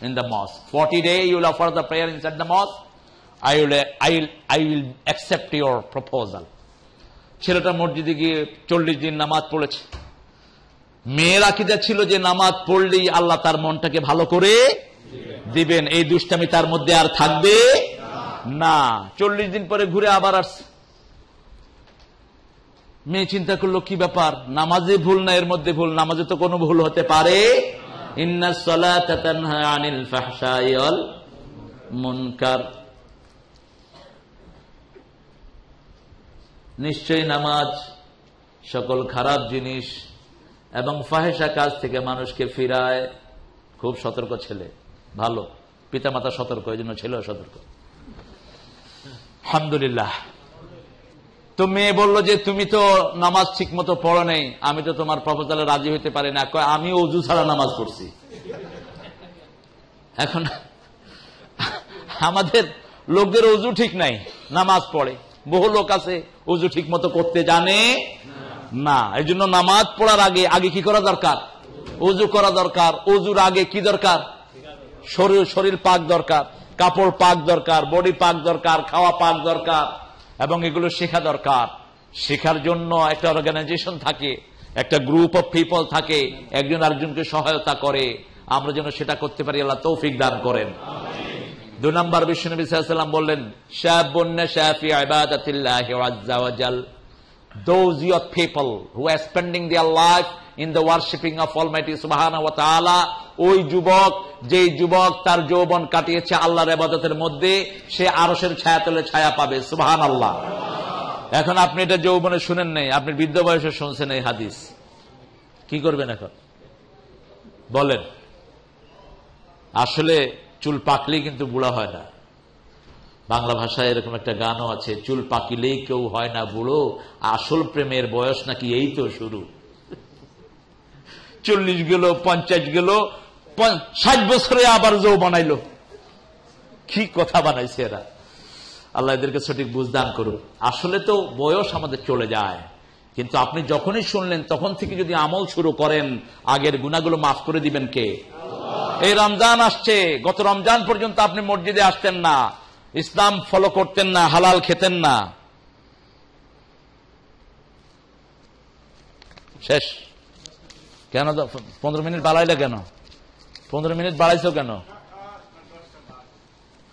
in the mosque. 40 days you will offer the prayer inside the mosque. I will accept your proposal. ছেলেটা মসজিদে গিয়ে 40 দিন নামাজ পড়েছে। মেয়ের আকীদা ছিল যে নামাজ পড়লেই আল্লাহ তার মনটাকে ভালো করে দিবেন, এই দুষ্টামি তার মধ্যে আর থাকবে না। 40 দিন পরে ঘুরে আবার আসছে। মেয়ে চিন্তা করলো, কি ব্যাপার, নামাজে ভুল না এর মধ্যে ভুল? নামাজে তো কোনো ভুল হতে পারে? ইন্নাস সালাতা তানহা আনিল ফাহশাই ওয়াল মুনকার। নিশ্চয়ই নামাজ সকল খারাপ জিনিস এবং ফাহেসা কাজ থেকে মানুষকে ফিরায়। খুব সতর্ক ছেলে, ভালো পিতামাতা সতর্ক, এই জন্য ছেলেও সতর্ক। আলহামদুলিল্লাহ। তো মেয়ে বলল যে, তুমি তো নামাজ ঠিক মতো পড়ো নেই, আমি তো তোমার প্রপোজালে রাজি হইতে পারি না। আমি ওযু ছাড়া নামাজ পড়ছি। এখন আমাদের লোকদের ওযু ঠিক নাই, নামাজ পড়ে। বহু লোক আছে ওযু ঠিক মতো করতে জানে না। এই জন্য নামাজ পড়ার আগে কি করা দরকার? ওযু করা দরকার। ওযুর আগে কি দরকার? শরীর পাক দরকার, কাপড় পাক দরকার, বডি পাক দরকার, খাওয়া পাক দরকার, এবং এগুলো শেখা দরকার। শেখার জন্য একটা অর্গানাইজেশন থাকে, একটা গ্রুপ অফ পিপল থাকে, একজন আরেকজনকে সহায়তা করে। আমরা যেন সেটা করতে পারি, আল্লাহ তৌফিক দান করেন। 2 নম্বর, বিশ্বনবী সাল্লাল্লাহু আলাইহি ওয়াসাল্লাম বললেন, শাবুন নাশা ফি ইবাদাতিল্লাহি আযজা ওয়া জাল, those youth people who are spending their life in the worshipping of Almighty Subhanahu wa Ta'ala, ওই যুবক, যেই যুবক তার যৌবন কাটিয়েছে আল্লাহর ইবাদতের মধ্যে, সে আরশের ছায়াতলে ছায়া পাবে। সুবহানাল্লাহ। এখন আপনি এটা যৌবনে শুনেন নাই, আপনি বৃদ্ধ বয়সে শুনছেন এই হাদিস, কি করবেন এখন বলেন? আসলে চুল পাকলেই কিন্তু বুড়া হয় না। বাংলা ভাষায় এরকম একটা গানও আছে, চুল পাকিলেই কেউ হয় না বুড়ো, আসল প্রেমের বয়স নাকি এই তো শুরু। 40 গেল, 50 গেল, 60 বছরে আবার যৌ বানাইলো। কি কথা বানাইছে এরা! আল্লাহ এদেরকে সঠিক বুঝদান করুন। আসলে তো বয়স আমাদের চলে যায়, কিন্তু আপনি যখনই শুনলেন তখন থেকে যদি আমল শুরু করেন, আগের গুনাহগুলো মাফ করে দিবেন কে? এই রমজান আসছে, গত রমজান পর্যন্ত আপনি মসজিদে আসতেন না, ইসলাম ফলো করতেন না, হালাল খেতেন না। শেষ কেন? 15 মিনিট বাড়াইলে কেন? 15 মিনিট বাড়াইছো কেন?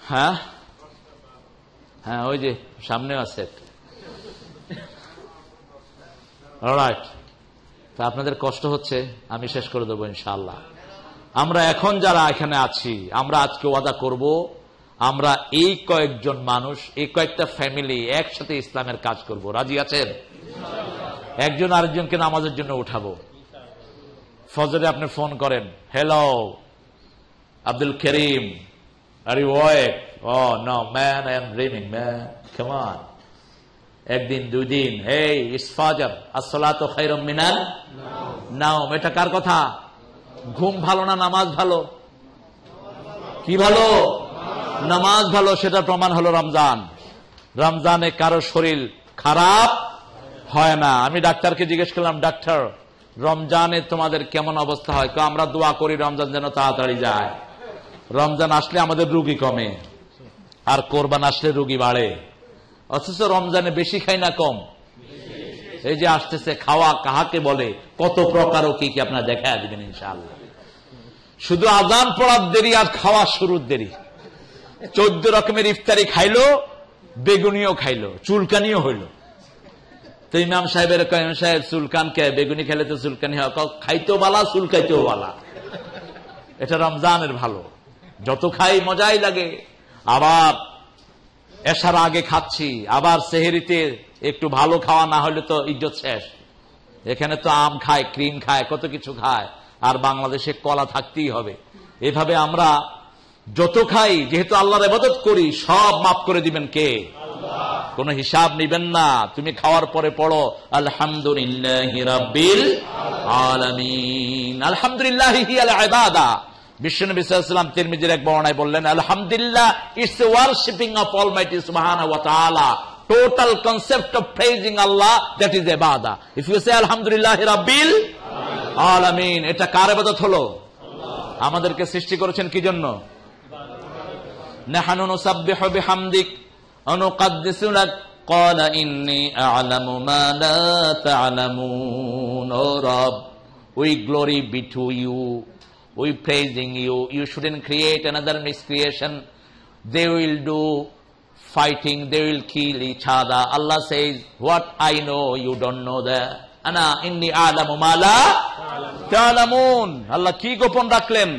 হ্যাঁ, হ্যাঁ, ওই যে সামনে আছে। অলরাইট, তা আপনাদের কষ্ট হচ্ছে, আমি শেষ করে দেবো ইনশাআল্লাহ। আমরা এখন যারা এখানে আছি, আমরা আজকে ওয়াদা করব, আমরা এই কয়েকজন মানুষ, এই কয়েকটা ফ্যামিলি একসাথে ইসলামের কাজ করব। রাজি আছেন? একজন আরেকজনকে নামাজের জন্য উঠাবো। ফজরে আপনি ফোন করেন, hello Abdul Karim, are you wake? Oh no man, I am dreaming man, come on. একদিন, দুই দিন, হেই ইটস ফাজর, আসসালাতু খায়রুম মিনান নাওম। এটা কার কথা? ঘুম ভালো না নামাজ ভালো? কি ভালো? নামাজ ভালো। সেটা প্রমাণ হলো রমজান। রমজানে কারো শরীর খারাপ হয় না। আমি ডাক্তারকে জিজ্ঞেস করলাম, ডাক্তার রমজানে তোমাদের কেমন অবস্থা হয়? আমরা দোয়া করি রমজান যেন তাড়াতাড়ি যায়। রমজান আসলে আমাদের রোগী কমে, আর কোরবান আসলে রোগী বাড়ে। অথচ রমজানে বেশি খাই না কম? এই যে আসতেছে, খাওয়া কাহাকে বলে, কত প্রকার ও কি কি আপনারা দেখা দিবেন ইনশাআল্লাহ। শুধু আজান পড়ার দেরি আর খাওয়া শুরুর দেরি। 14 রকমের ইফতারি খাইলো, বেগুনিও খাইলো, চুলকানিও হইল। তো ইমাম সাহেবের ইমাম সাহেব চুলকান কে? বেগুনি খেলে তো চুলকানি হয়। খাইতেও বালা, চুলকাইতেও বালা। এটা রমজানের ভালো, যত খাই মজাই লাগে। আবার এশার আগে খাচ্ছি, আবার সেহেরিতে একটু ভালো খাওয়া না হলে তো ইজ্জত শেষ। এখানে তো আম খায়, ক্রিম খায়, কত কিছু খায়, আর বাংলাদেশে কলা থাকতেই হবে। এভাবে আমরা যত খাই, যেহেতু আল্লাহর ইবাদত করি, সব মাফ করে দিবেন কে? কোন হিসাব নিবেন না। তুমি খাওয়ার পরে পড়ো আলহামদুলিল্লাহি রাব্বিল আলামিন। আলহামদুলিল্লাহ হিয়াল ইবাদা। বিশ্বনবী সাল্লাল্লাহু আলাইহি ওয়াসাল্লাম তিরমিজির এক বর্ণনায় বললেন, আলহামদুলিল্লাহ it's a worshipping of almighty সুবহানাহু ওয়া তাআলা, total concept of praising Allah, that is ইবাদা। ইফ ইউ সে আলহামদুলিল্লাহি রাব্বিল আলামিন, এটা কার ইবাদত হলো? আমাদেরকে সৃষ্টি করেছেন কি জন্য? নাহনু নুসাব্বিহু বিহামদিক ওয়া নুকদ্দিসু লাক, ক্বালা ইন্নী আ'লামু মা লা তা'লামুন। O Rabb, we glory be to you, we praising you. You shouldn't create another miscreation. They will do fighting, they will kill each other. Allah says, what I know you don't know that. Ana inni a'lamu ma la ta'lamun. Allah কি গোপন রাখলেন?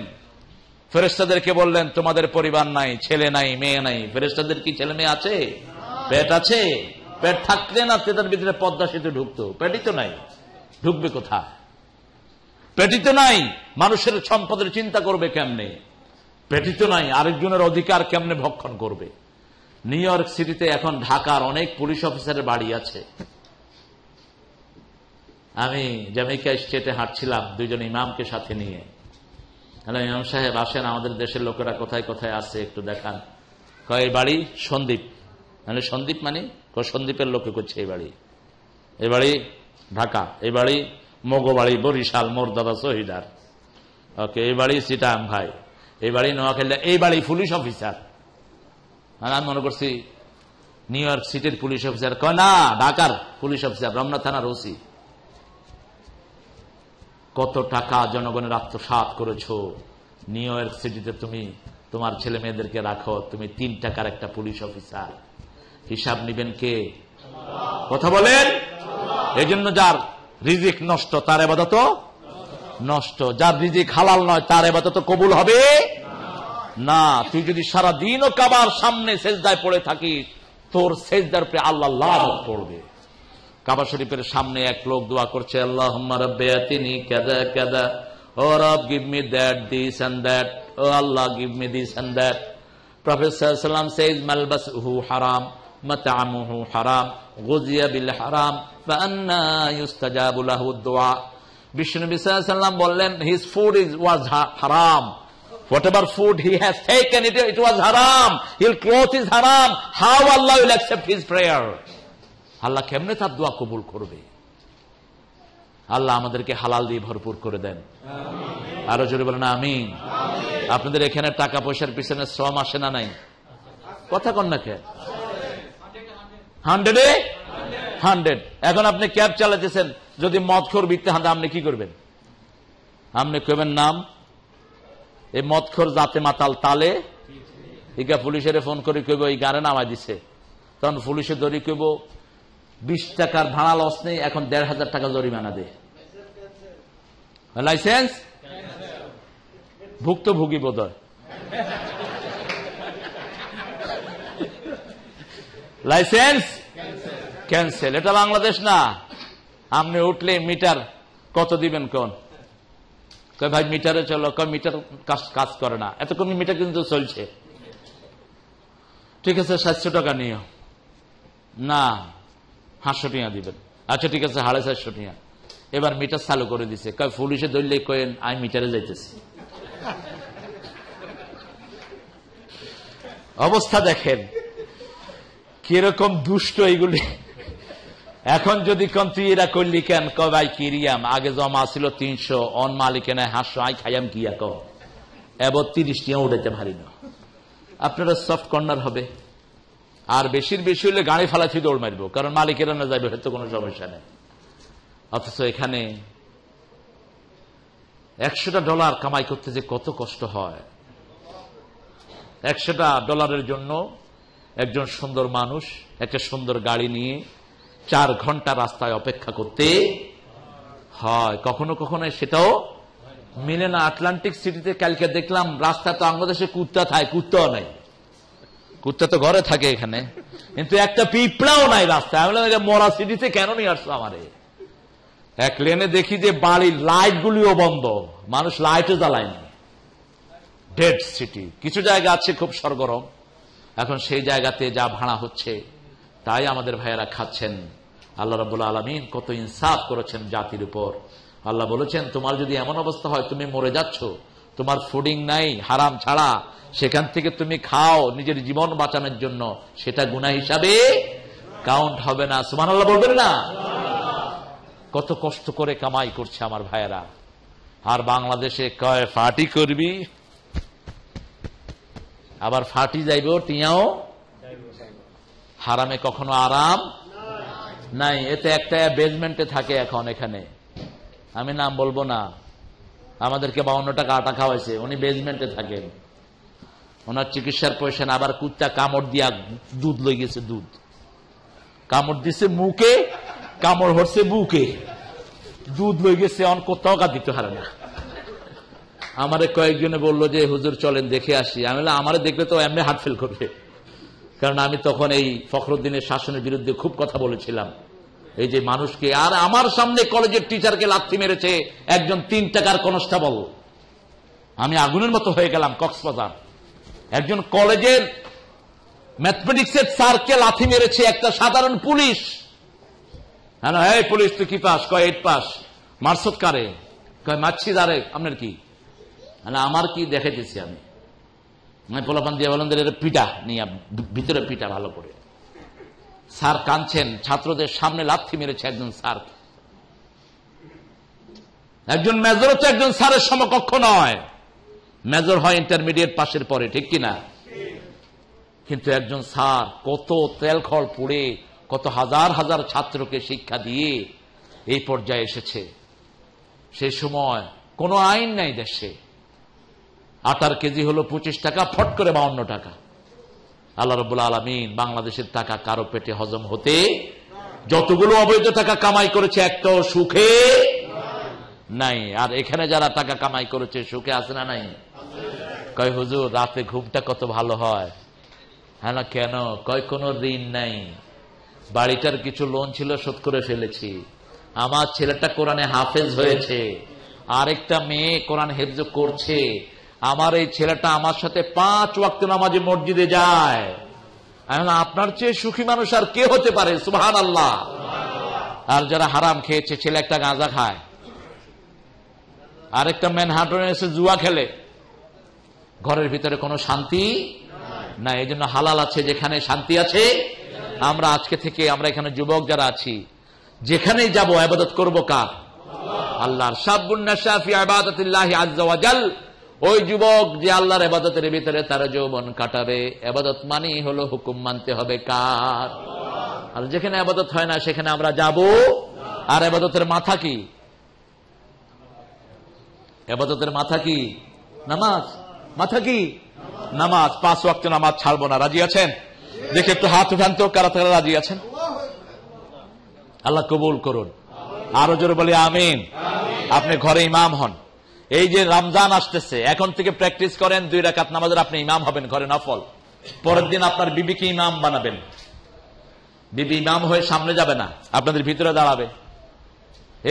ফেরেশতাদেরকে বললেন, তোমাদের পরিবার নাই, ছেলে নাই, মেয়ে নাই। ফেরেশতাদের কি ছেলে মেয়ে আছে? পেট আছে? পেট থাকলে না তাদের ভিতরে পদ্মা সেতু ঢুকতো। পেটই তো নাই, ঢুকবে কোথায়? পেটিত নাই, মানুষের সম্পদের চিন্তা করবে কেমনে? পেটিত নাই, আরেকজনের অধিকার কেমনে ভক্ষণ করবে? নিউ ইয়র্ক সিটিতে এখন ঢাকার অনেক পুলিশ অফিসারের বাড়ি আছে। আমি জ্যামাইকা স্টেটে হাঁটছিলাম দুইজন ইমামকে সাথে নিয়ে। ইমাম সাহেব আসেন, আমাদের দেশের লোকেরা কোথায় কোথায় আছে একটু দেখান। কয় বাড়ি সন্দীপ। মানে সন্দীপ মানে সন্দীপের লোকে করছে এই বাড়ি, এই বাড়ি ঢাকা, এই বাড়ি মগো বাড়ি বরিশাল, মোর দাদা শহীদার। ওকে, এই বাড়ি চিটাং ভাই, এই বাড়ি নোয়াখালী, এই বাড়ি পুলিশ অফিসার। আমি মনে করছি নিউ ইয়র্ক সিটির পুলিশ অফিসার। কয় না, ঢাকার পুলিশ অফিসার, রমনা থানার ওসি। কত টাকা জনগণের আত্মসাৎ করেছো। নিউ ইয়র্ক সিটিতে তুমি তোমার ছেলে মেয়েদেরকে রাখো, তুমি 3 টাকার একটা পুলিশ অফিসার। হিসাব নিবেন কে? কথা বলেন। এই জন্য যার রিজিক নষ্ট তার ইবাদত নষ্ট, যার রিজিক হালাল নয় তার ইবাদত কবুল হবে না। তুই যদি সারা দিনও কাবার সামনে সেজদায় পড়ে থাকিস, তোর সেজদার উপরে আল্লাহ লানত পড়বে। কাবা শরীফের সামনে এক লোক দোয়া করছে, আল্লাহুম্মা রাব্বি আতিনি কাযা কাযা, O Rabb give me that, this and that, O Allah give me this and that. Prophet সাল্লাল্লাহু আলাইহি ওয়াসাল্লাম সেজ মালবাসুহু হারাম, মাতআমুহু হারাম, গুযিয়া বিল হারাম, ফাআন্না ইউস্তাজাবু লাহু দুআ। বিশ্বনবী সাল্লাল্লাহু আলাইহি ওয়াসাল্লাম বললেন, হিজ ফুড ওয়াজ হারাম, whatever food he has taken, it was haram, his cloth is haram. How Allah will accept his prayer? আল্লাহ কেমনে তার দোয়া কবুল করবে? আল্লাহ আমাদেরকে হালাল দিয়ে ভরপুর করে দেন। আরো জোরে বলেন আমিন। আপনাদের এখানে টাকা পয়সার পিছনে শ্রম আসে না নাই? কথা কন না কে? 100 এখন আপনি ক্যাব চালাতেছেন, যদি মদখোর বিকতে হাতে আপনি কি করবেন? আপনি কবেন নাম, এই মদখোর জাতে মাতাল তালে, ইকা পুলিশের ফোন করে কইব এই গানে নামাই দিছে, তখন পুলিশে দড়ি কইব 20 টাকার ভাড়া লস নেই, এখন 1,500 টাকা জরিমানা দে। লাইসেন্স ভুক্তভোগী বোধ হয়, লাইসেন্স ক্যান্সেল। এটা বাংলাদেশ না। আপনি উঠলে মিটার কত দিবেন কোন? কয় ভাই মিটারে চলো। কয় মিটার কাজ করে না, এতক্ষণ মিটার কিন্তু চলছে। ঠিক আছে 700 টাকা নিও। না 500 টাকা দিবেন। আচ্ছা ঠিক আছে 450 টাকা। এবার মিটার চালু করে দিছে। কয় পুলিশে ধরলে কয়েন আমি মিটারে যাইতেছি। অবস্থা দেখেন কিরকম দুষ্ট এইগুলি। এখন যদি কোন তুই এরা করলি কেন? কয় ভাই কিরিয়াম আগে জমা ছিল 300, অন মালিকে নাই 500, আই খাইয়াম কি এবার 30 টাকা উঠাইতে পারি না। আপনারা সফট কর্নার হবে। আর বেশির বেশি হলে গাড়ি ফালাচ্ছি দৌড় মারবো, কারণ মালিকেরা না যাবে, হয়তো কোনো সমস্যা নেই। অথচ এখানে $100 কামাই করতে যে কত কষ্ট হয়। $100 জন্য একজন সুন্দর মানুষ একটা সুন্দর গাড়ি নিয়ে 4 ঘন্টা রাস্তায় অপেক্ষা করতে হয়। কখনো কখনো সেটাও মিলে না। আটলান্টিক সিটিতে কালকে দেখলাম রাস্তায় তো বাংলাদেশে কুত্তা থাকে, কুত্তাও নাই। কুত্তা তো ঘরে থাকে এখানে, কিন্তু একটা পিঁপড়াও নাই রাস্তায়। আমি বললাম মরা সিটিতে কেন নিয়ে আসছো আমারে? এক লেনে দেখি যে বাড়ির লাইট গুলিও বন্ধ, মানুষ লাইটও জ্বালায় না। Dead city. কিছু জায়গা আছে খুব সরগরম, এখন সেই জায়গাতে যা ভাড়া হচ্ছে তাই আমাদের ভাইয়েরা খাচ্ছেন। আল্লাহ রাব্বুল আলামিন কত ইনসাফ করেছেন জাতির উপর। আল্লাহ বলেছেন তোমার যদি এমন অবস্থা হয় তুমি মরে যাচ্ছ, তোমার ফুডিং নাই হারাম ছাড়া, সেখান থেকে তুমি খাও নিজের জীবন বাঁচানোর জন্য, সেটা গুনাহ হিসাবে কাউন্ট হবে না। সুবহানাল্লাহ বলবেন না? কত কষ্ট করে কামাই করছে আমার ভাইয়েরা। আর বাংলাদেশে কয় ফাটি করবি, আবার ফাটি যাইব টিয়াও হারামে কখনো আরাম নাই। এতে একটা বেজমেন্টে থাকে এখন এখানে, আমি নাম বলবো না। আমাদেরকে 52 টাকা আটা খাওয়াইছে, উনি বেজমেন্টে থাকেন, ওনার চিকিৎসার পয়সা না। আবার কুত্তা কামড় দিয়া দুধ লই গেছে, দুধ কামড় দিছে মুখে, কামড় হচ্ছে বুকে, দুধ লই গেছে, অন কোথাও কা দিতে হারে না। আমারে কয়েকজনে বললো যে হুজুর চলেন দেখে আসি। আমি বললাম আমারে দেখলে তো এমনি হার্ট ফেল করবে, কারণ আমি তখন এই ফখরুদ্দিনের শাসনের বিরুদ্ধে খুব কথা বলেছিলাম। এই যে মানুষকে, আর আমার সামনে কলেজের টিচারকে লাথি মেরেছে একজন 3 টাকার কনস্টেবল। আমি আগুনের মতো হয়ে গেলাম। কক্সবাজার একজন কলেজের ম্যাথমেটিক্সের স্যারকে লাথি মেরেছে একটা সাধারণ পুলিশ। হ্যাঁ এই পুলিশ তুই কি পাস? কয় 8 পাস। মারসত কারে? কয় মারছি দারে। আপনার কি? আমার কি দেখাইতেছি আমি? পোলাপান দিয়ে বলেন পিটা নিয়ে ভিতরে পিটা ভালো করে। স্যার কাঁদছেন, ছাত্রদের সামনে লাথি মেরেছে একজন স্যার। একজন মেজর তো একজন স্যারের সমকক্ষ নয়, মেজর হয় ইন্টারমিডিয়েট পাশের পরে, ঠিক কিনা? কিন্তু একজন স্যার কত তেল খড় পুড়ে কত হাজার হাজার ছাত্রকে শিক্ষা দিয়ে এই পর্যায়ে এসেছে। সেই সময় কোনো আইন নাই দেশে। আটার কেজি হলো 25 টাকা, ফট করে 52 টাকা। আল্লাহ রাব্বুল আলামিন বাংলাদেশের টাকা কারো পেটে হজম হতে, যতগুলো অবৈধ টাকা কামাই করেছে একটাও সুখে নাই। আর এখানে যারা টাকা কামাই করেছে সুখে আছে না নাই? কয় হুজুর রাতে ঘুমটা কত ভালো হয়। হ্যাঁ না কেন? কয় কোনো ঋণ নাই, বাড়িটার কিছু লোন ছিল শোধ করে ফেলেছি, আমার ছেলেটা কোরআনে হাফেজ হয়েছে, আরেকটা মেয়ে কোরআন হেফজ করছে, আমার এই ছেলেটা আমার সাথে 5 ওয়াক্ত নামাজে মসজিদে যায়। আপনার চেয়ে সুখী মানুষ আর কে হতে পারে? সুবহানাল্লাহ। আর যারা হারাম খেয়েছে, ছেলে একটা গাঁজা খায়, আরেকটা ম্যানহাটনে এসে জুয়া খেলে, ঘরের ভিতরে কোনো শান্তি না। এই জন্য হালাল আছে যেখানে শান্তি আছে। আমরা আজকে থেকে আমরা এখানে যুবক যারা আছি, যেখানেই যাব ইবাদত করব কার? আল্লাহর। শাবুন নাশা ফি ইবাদাতিল্লাহি আযজা ওয়া জাল, ওই যুবক যে আল্লাহর ইবাদতের ভিতরে তার যৌবন কাটাবে। ইবাদত মানেই হলো হুকুম মানতে হবে কার? আর যেখানে ইবাদত হয় না সেখানে আমরা যাব। আর ইবাদতের মাথা কি? ইবাদতের মাথা কি? নামাজ। মাথা কি? নামাজ। 5 ওয়াক্ত নামাজ ছাড়বো না। রাজি আছেন? দেখে একটু হাত উঠান তো, কারা কারা রাজি আছেন? আল্লাহ কবুল করুন। আরো জোরে বলি আমিন। আপনি ঘরে ইমাম হন। এই যে রমজান আসতেছে, এখন থেকে প্র্যাকটিস করেন 2 রাকাত নামাজের আপনি ইমাম হবেন ঘরে নফল। পরের দিন আপনার বিবিকে ইমাম বানাবেন। বিবি ইমাম হয়ে সামনে যাবে না, আপনাদের ভিতরে দাঁড়াবে।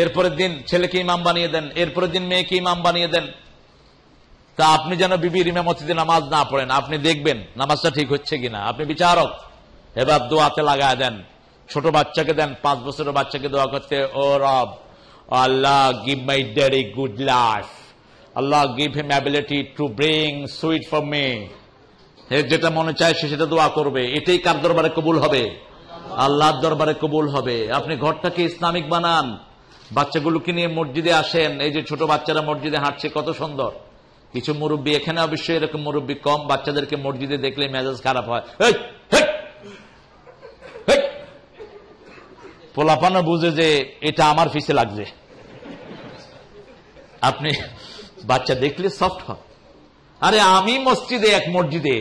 এরপরের দিন ছেলেকে ইমাম বানিয়ে দেন, এরপরের দিন মেয়েকে ইমাম বানিয়ে দেন। তা আপনি যেন বিবির ইমামতিতে নামাজ না পড়েন, আপনি দেখবেন নামাজটা ঠিক হচ্ছে কিনা। আপনি বিচারক, এবার দোয়াতে লাগায় দেন। ছোট বাচ্চাকে দেন, 5 বছরের বাচ্চাকে দোয়া করতে, ও রব, Allah give my daddy good life, Allah give him ability to bring sweet for me. যেটা মনে চায় সে সেটা দোয়া করবে। এটাই কার দরবারে কবুল হবে? আল্লাহর দরবারে কবুল হবে। আপনি ঘরটাকে ইসলামিক বানান, বাচ্চাগুলোকে নিয়ে মসজিদে আসেন। এই যে ছোট বাচ্চারা মসজিদে হাঁটছে, কত সুন্দর। কিছু মুরব্বী, এখানে অবশ্যই এরকম মুরব্বী কম, বাচ্চাদেরকে মসজিদে দেখলে মেজাজ খারাপ হয়। পোলাপানো বুঝে যে এটা আমার পিছে লাগছে। আপনি বাচ্চা দেখলে সফট হয়। আরে আমি মসজিদে, এক মসজিদে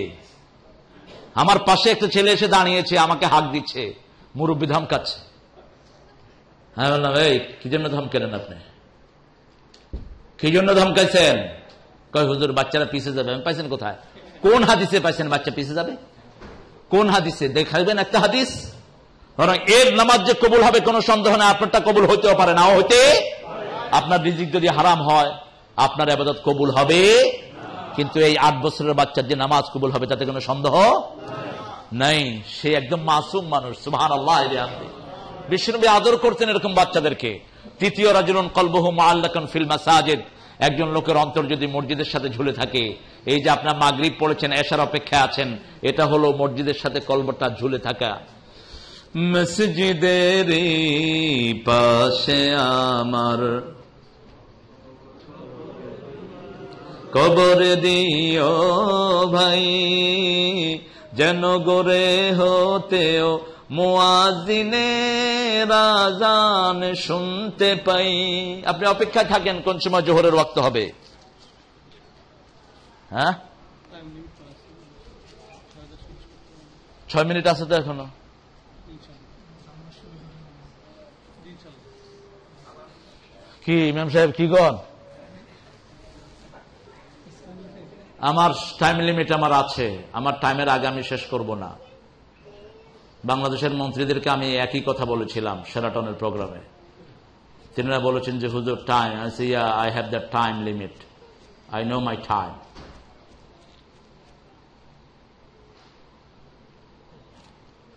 আমার পাশে একটা ছেলে এসে দাঁড়িয়েছে, আমাকে হাক দিচ্ছে, মুরব্বী ধমকাচ্ছে। হ্যাঁ বললাম, এই কি জন্য ধমকালেন আপনি? কি জন্য ধমকাইছেন? কয় হুজুর বাচ্চারা পিছে যাবে। আমি পাইছেন কোথায়? কোন হাদিসে পাইছেন বাচ্চা পিছে যাবে? কোন হাদিসে দেখাবেন একটা হাদিস। এর নামাজ যে কবুল হবে কোনো সন্দেহ নেই, আপনারটা কবুল হইতেও পারে, নাও হইতে। আপনার রিজিক যদি হারাম হয় আপনার ইবাদত কবুল হবে, কিন্তু এই 8 বছরের বাচ্চার যে নামাজ কবুল হবে তাতে কোনো সন্দেহ নাই। সে একদম মাসুম মানুষ। সুবহানাল্লাহ। বিশ্বনবী আদর করতেন এরকম বাচ্চাদেরকে। তৃতীয় রাজুলুন কলবুহু মুআল্লাকুন ফিল মাসাজিদ, একজন লোকের অন্তর যদি মসজিদের সাথে ঝুলে থাকে, এই যে আপনার মাগরিব পড়েছেন, এশার অপেক্ষায় আছেন, এটা হলো মসজিদের সাথে কলবটা ঝুলে থাকা। মসজিদের পাশে আমার কবর দিও ভাই, যেন গড়ে হতেও মুয়াজ্জিনের আযান শুনতে পাই। আপনি অপেক্ষায় থাকেন কোন সময় জোহরের ওয়াক্ত হবে। হ্যাঁ, 6 মিনিট আছে তো এখনো। কি ইমাম সাহেব কি গন? আমার টাইম লিমিট আমার আছে, আমার টাইমের আগে আমি শেষ করব না। বাংলাদেশের মন্ত্রীদেরকে আমি একই কথা বলেছিলাম শেরাটনের প্রোগ্রামে। তিনারা বলেছেন যে হুজুর time, I have that time limit, I know my time.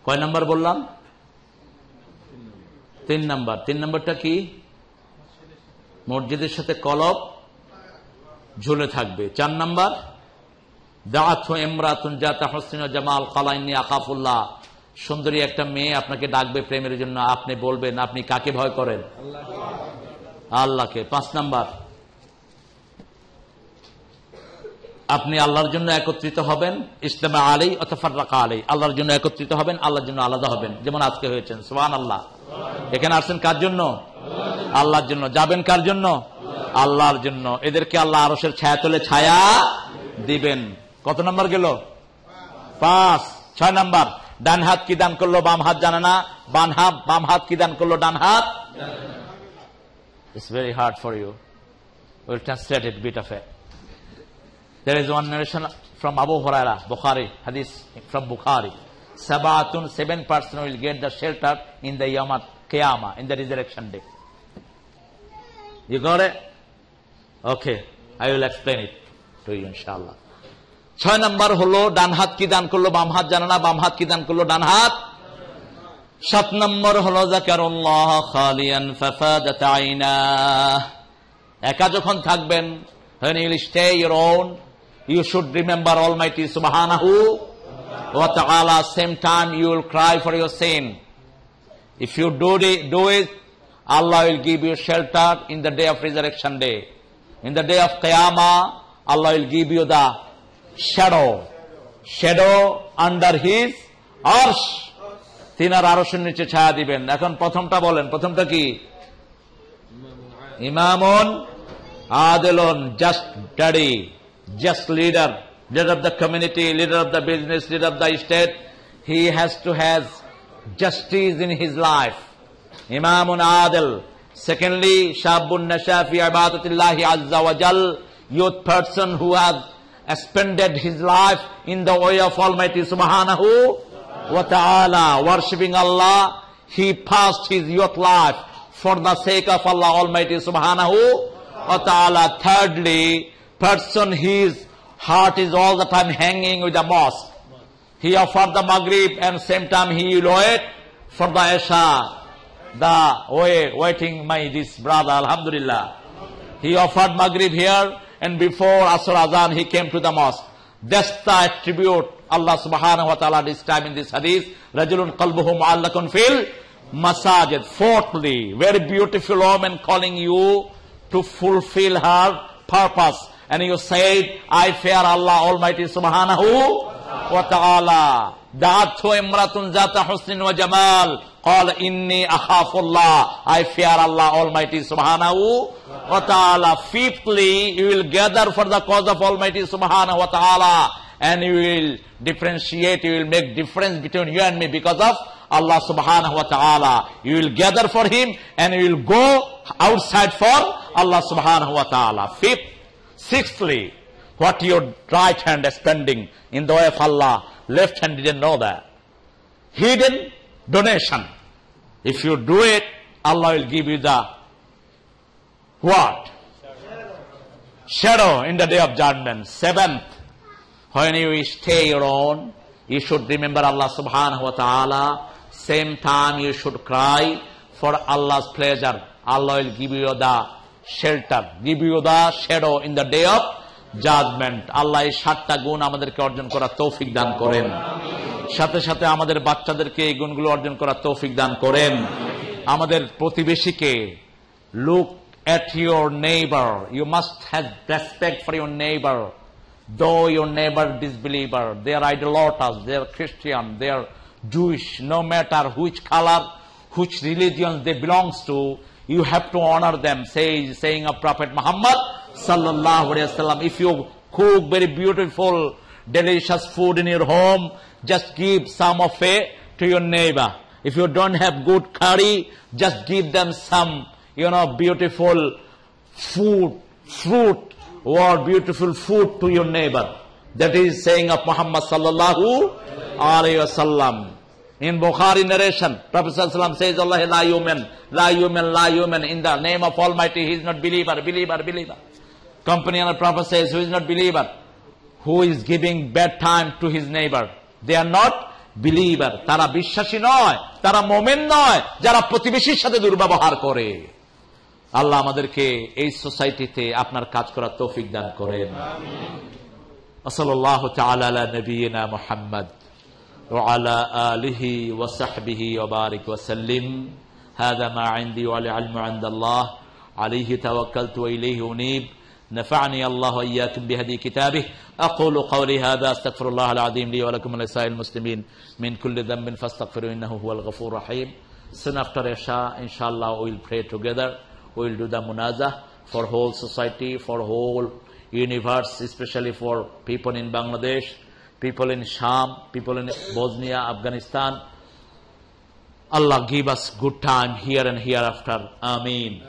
কয় নাম্বার বললাম? 3 নাম্বার। 3 নাম্বারটা কি? মসজিদের সাথে কলব ঝুলে থাকবে। 4 নাম্বার, দাআতহু ইমরাতুন যাতা হুসনিন ওয়া জামাল ক্বালা ইন্নী আখাফুল্লাহ, সুন্দরী একটা মেয়ে আপনাকে ডাকবে প্রেমের জন্য, আপনি বলবেন আপনি কাকে ভয় করেন? আল্লাহকে। 5 নাম্বার, আপনি আল্লাহর জন্য একত্রিত হবেন, ইজতিমা আলাইহি ওয়া তাফাররাকা আলাইহি, আল্লাহর জন্য একত্রিত হবেন, আল্লাহর জন্য আলাদা হবেন, যেমন আজকে হয়েছেন। সুবহানাল্লাহ। এখানে আসছেন কার জন্য? আল্লাহর জন্য। যাবেন কার জন্য? আল্লাহর জন্য। এদেরকে আল্লাহ আরশের ছায়াতলে ছায়া দিবেন। কত নাম্বার গেল? 5। 6 নাম্বার, ডান হাত কি দান করলো বাম হাত জানে না, বাম হাত কি দান করলো ডান হাত। It's very hard for you. We'll translate it bit of it. There is one narration from Abu Hurairah, Bukhari, hadith from Bukhari. 7 person will get the shelter in the Yawm al-Qiyamah, in the resurrection day. You got it? Okay, I will explain it to you inshallah. 6 number হলো ডান হাত কি দান করলো বাম হাত জানে না, বাম হাত কি দান করলো ডান হাত। 7 নম্বর হলো যাকারুল্লাহ খালিয়ান ফাফাদাত আইনা, একা যখন থাকবেন, when you will stay your own, you should remember Almighty subhanahu wa ta'ala. Same time you will cry for your sin. If you do it, Allah will give you shelter in the day of resurrection day. In the day of Qiyamah, Allah will give you the shadow under His arsh. তিনার আরশের নিচে ছায়া দিবেন। এখন প্রথমটা বলেন, প্রথমটা কি? ইমামুন আদিলুন, just daddy, just leader, leader of the community, leader of the business, leader of the state. he has to have justice in his life. Imamun Adil. Secondly, Shabun Nasha fi ibadatillahi azza wa jal, youth person who has expended his life in the way of Almighty subhanahu wa ta'ala, worshipping Allah. He passed his youth life for the sake of Allah Almighty subhanahu wa ta'ala. Thirdly, person his heart is all the time hanging with the mosque. He offered the Maghrib and same time he will wait for the Isha. Waiting this brother, alhamdulillah. He offered Maghrib here and before Asr Azan he came to the mosque. That's the attribute Allah subhanahu wa ta'ala described in this hadith. Rajulun qalbuhu mu'allakun fil masajid. Fourthly, very beautiful woman calling you to fulfill her purpose. And you said, I fear Allah Almighty subhanahu wa ta'ala. Da'athu imratun zata husnin wa jamal. Qala inni akhafullah. I fear Allah Almighty subhanahu wa ta'ala. Fifthly, you will gather for the cause of Almighty subhanahu wa ta'ala. And you will differentiate, you will make difference between you and me because of Allah subhanahu wa ta'ala. You will gather for Him and you will go outside for Allah subhanahu wa ta'ala. Fifth. Sixthly, what your right hand is spending in the way of Allah, left hand didn't know that. Hidden donation. If you do it, Allah will give you the what? Shadow in the day of judgment. Seventh, when you stay your own, you should remember Allah subhanahu wa ta'ala. Same time you should cry for Allah's pleasure. Allah will give you the shelter, give you the shadow in the day of judgment. Allah এই 7টা গুণ আমাদেরকে অর্জন করার তৌফিক দান করেন। সাথে সাথে আমাদের বাচ্চাদেরকে এই গুণগুলো অর্জন করার তৌফিক দান করেন। আমাদের প্রতিবেশীকে look at your neighbor. You must have respect for your neighbor. Though your neighbor disbeliever, they are idolaters, they are Christian, they are Jewish, no matter which color, which religion they belongs to, you have to honor them. Saying of Prophet Muhammad sallallahu alaihi wasallam, if you cook very beautiful, delicious food in your home, just give some of it to your neighbor. If you don't have good curry, just give them some, beautiful fruit or beautiful food to your neighbor. That is saying of Muhammad sallallahu alaihi wasallam. In Bukhari narration, Prophet sallallahu alaihi wasallam says, Allah la yu'min, in the name of Almighty, he is not believer. Companion of Prophet says, who is not believer? Who is giving bad time to his neighbor? They are not believer. তারা বিশ্বাসী নয়, তারা মুমিন নয়, যারা প্রতিবেশীর সাথে দুর্ব্যবহার করে। আল্লাহ আমাদেরকে এই সোসাইটিতে আপনার কাজ করার তৌফিক দান করেন। সাল্লাল্লাহু তাআলা আলা নবিয়িনা মুহাম্মদ ওয়া আলা আলিহি ওয়া সাহবিহি ওয়া বারিক ওয়া সাল্লিম। হাযা মা ইনদি ওয়া আল ইলমু ইনদাল্লাহ আলাইহি তাওয়াক্কালতু ওয়া ইলাইহি উনীব। نفعني الله وإياكم بهدي كتابه. أقول قولي هذا أستغفر الله العظيم لي ولكم ولسائر المسلمين من كل ذنب فاستغفروا إنه هو الغفور الرحيم. Soon after Isha, inshallah, we will pray together. We will do the munazah for whole society, for whole universe, especially for people in Bangladesh, people in Sham, people in Bosnia, Afghanistan. Allah give us good time here and hereafter. Ameen.